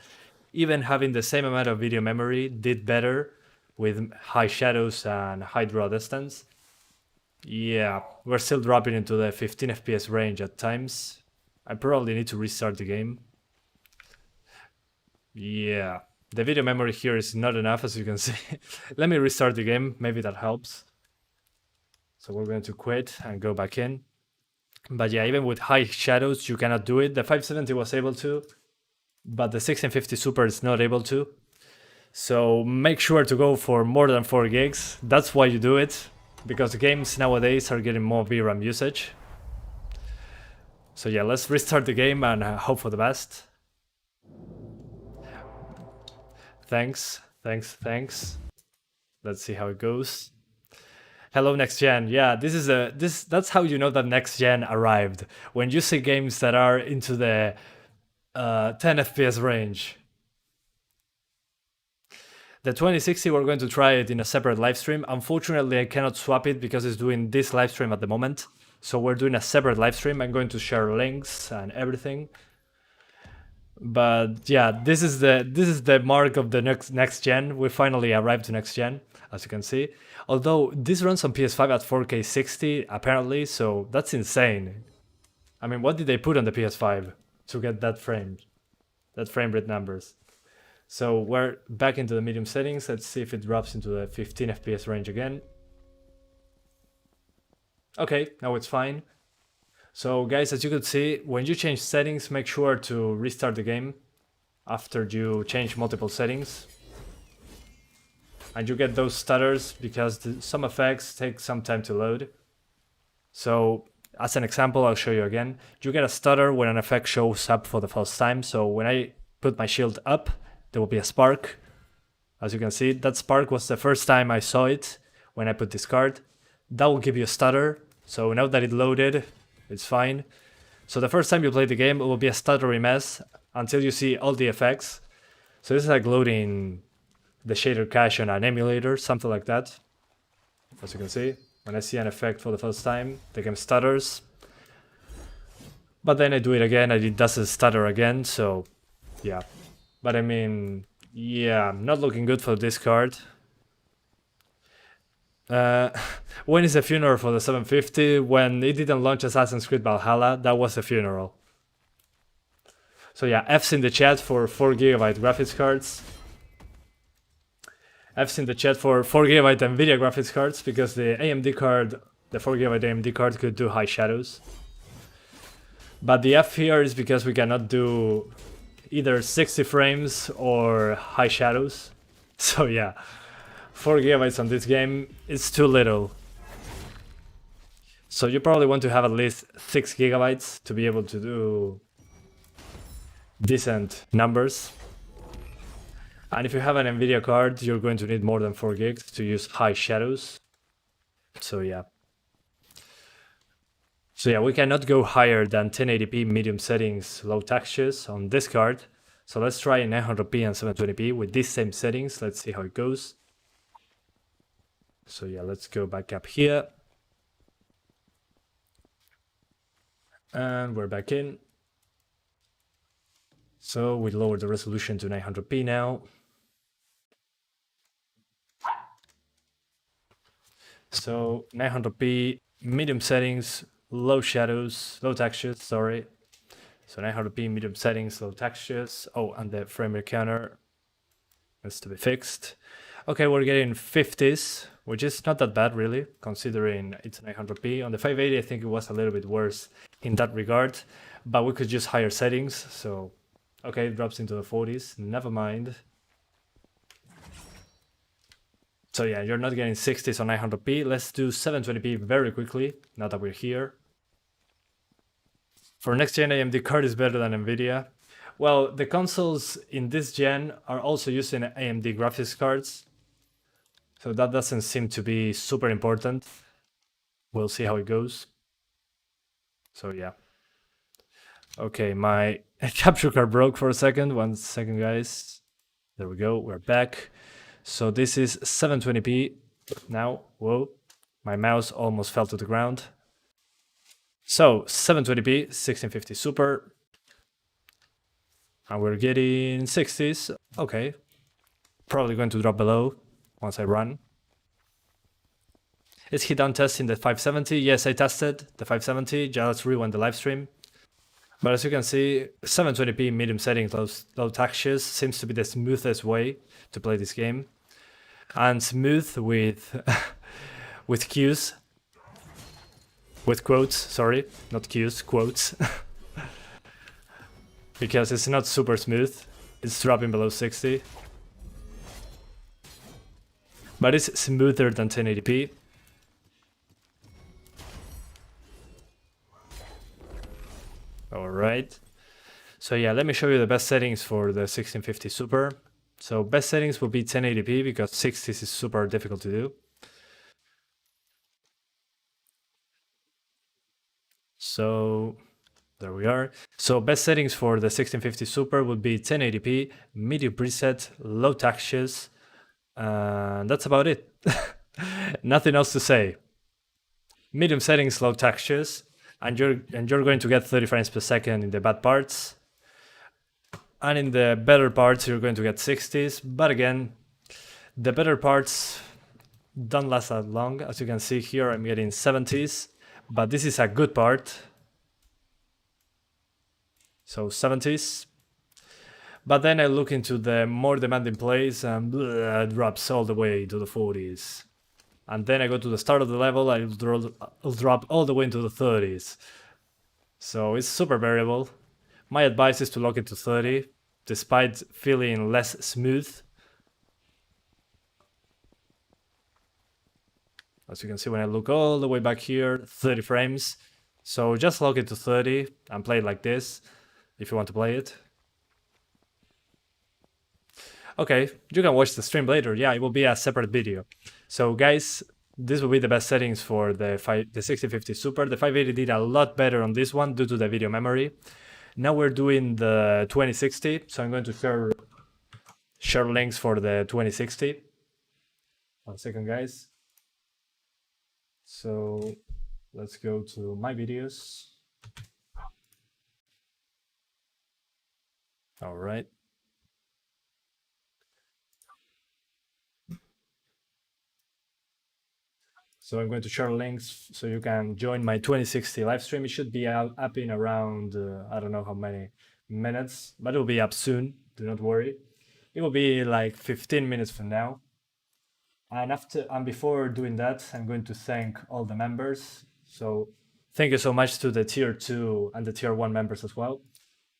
even having the same amount of video memory, did better with high shadows and high draw distance. Yeah, we're still dropping into the 15 FPS range at times. I probably need to restart the game. Yeah, the video memory here is not enough, as you can see. Let me restart the game, maybe that helps. So we're going to quit and go back in. But yeah, even with high shadows, you cannot do it. The 570 was able to, but the 1650 Super is not able to. So make sure to go for more than 4 gigs. That's why you do it, because games nowadays are getting more VRAM usage. So yeah, let's restart the game and hope for the best. Thanks. Let's see how it goes. Hello, next gen. Yeah, that's how you know that next gen arrived. When you see games that are into the 10 FPS range. The 2060, we're going to try it in a separate live stream. Unfortunately, I cannot swap it because it's doing this live stream at the moment. So we're doing a separate live stream. I'm going to share links and everything. But yeah, this is the mark of the next gen. We finally arrived to next gen, as you can see. Although this runs on PS5 at 4K 60 apparently, so that's insane. I mean, what did they put on the PS5 to get that frame rate numbers? So we're back into the medium settings. Let's see if it drops into the 15 FPS range again. Okay, now it's fine. So guys, as you could see, when you change settings, make sure to restart the game after you change multiple settings. And you get those stutters because some effects take some time to load. So as an example, I'll show you again. You get a stutter when an effect shows up for the first time. So when I put my shield up, there will be a spark. As you can see, that spark was the first time I saw it when I put this card. That will give you a stutter. So now that it loaded, it's fine. So the first time you play the game, it will be a stuttery mess until you see all the effects. So this is like loading the shader cache on an emulator, something like that. As you can see, when I see an effect for the first time, the game stutters. But then I do it again and it doesn't stutter again, so yeah. But I mean, yeah, not looking good for this card. When is the funeral for the 750? When it didn't launch Assassin's Creed Valhalla, that was a funeral. So yeah, F's in the chat for 4 GB graphics cards. I've seen the chat for 4GB NVIDIA graphics cards because the AMD card, the 4GB AMD card could do high shadows. But the F here is because we cannot do either 60 frames or high shadows. So yeah, 4GB on this game is too little. So you probably want to have at least 6GB to be able to do decent numbers. And if you have an NVIDIA card, you're going to need more than 4 gigs to use high shadows. So yeah. So yeah, we cannot go higher than 1080p medium settings, low textures on this card. So let's try 900p and 720p with these same settings. Let's see how it goes. So yeah, let's go back up here. And we're back in. So we lower the resolution to 900p now. So 900p, medium settings, low shadows, low textures, sorry. So 900p, medium settings, low textures. Oh, and the frame rate counter has to be fixed. Okay, we're getting 50s, which is not that bad really, considering it's 900p. On the 580, I think it was a little bit worse in that regard, but we could use higher settings. So, okay, it drops into the 40s, never mind. So yeah, you're not getting 60s on 900p. Let's do 720p very quickly, now that we're here. For next gen, AMD card is better than NVIDIA. Well, the consoles in this gen are also using AMD graphics cards, so that doesn't seem to be super important. We'll see how it goes. So yeah. Okay, my capture card broke for a second. 1 second, guys. There we go, we're back. So this is 720p now. Whoa, my mouse almost fell to the ground. So 720p, 1650 Super. And we're getting 60s. Okay, probably going to drop below once I run. Is he done testing the 570? Yes, I tested the 570. Yeah, let's rewind the live stream. But as you can see, 720p medium settings, low textures seems to be the smoothest way to play this game. And smooth with with cues, with quotes, sorry, not cues, quotes. Because it's not super smooth, it's dropping below 60. But it's smoother than 1080p. Alright. So yeah, let me show you the best settings for the 1650 Super. So best settings will be 1080p because 60s is super difficult to do. So there we are. So best settings for the 1650 Super would be 1080p, medium preset, low textures, and that's about it. Nothing else to say. Medium settings, low textures, and you're going to get 30 frames per second in the bad parts. And in the better parts, you're going to get 60s. But again, the better parts don't last that long. As you can see here, I'm getting 70s. But this is a good part. So 70s. But then I look into the more demanding plays and it drops all the way to the 40s. And then I go to the start of the level, I'll drop all the way into the 30s. So it's super variable. My advice is to lock it to 30, despite feeling less smooth. As you can see when I look all the way back here, 30 frames. So just lock it to 30 and play it like this, if you want to play it. Okay, you can watch the stream later. Yeah, it will be a separate video. So guys, this will be the best settings for the 6050 Super. The 580 did a lot better on this one due to the video memory. Now we're doing the 2060, so I'm going to share links for the 2060. 1 second, guys. So let's go to my videos. All right. So I'm going to share links so you can join my 2060 live stream. It should be up in around, I don't know how many minutes, but it will be up soon. Do not worry. It will be like 15 minutes from now. And before doing that, I'm going to thank all the members. So thank you so much to the tier 2 and the tier 1 members as well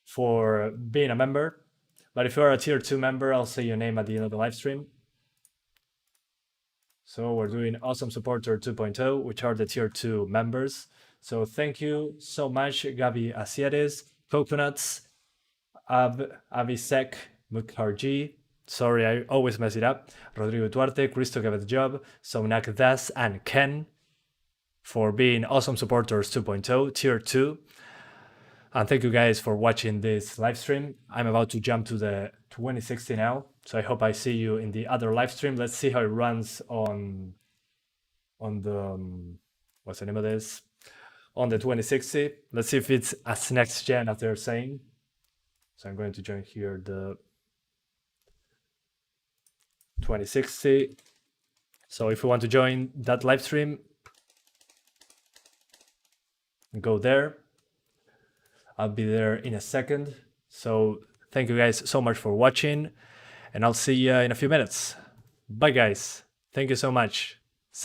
for being a member. But if you're a tier 2 member, I'll say your name at the end of the live stream. So we're doing Awesome Supporter 2.0, which are the tier 2 members. So thank you so much, Gabi Asieres, Coconuts, Avisek Mukherjee. Sorry, I always mess it up. Rodrigo Duarte, Cristo Gaveth Job, Sonak Das, and Ken for being Awesome Supporters 2.0, tier 2. And thank you guys for watching this live stream. I'm about to jump to the 2060 now, so I hope I see you in the other live stream. Let's see how it runs on the what's the name of this? On the 2060. Let's see if it's as next gen as they're saying. So I'm going to join here the 2060. So if you want to join that live stream, go there. I'll be there in a second. So thank you guys so much for watching, and I'll see you in a few minutes. Bye guys. Thank you so much.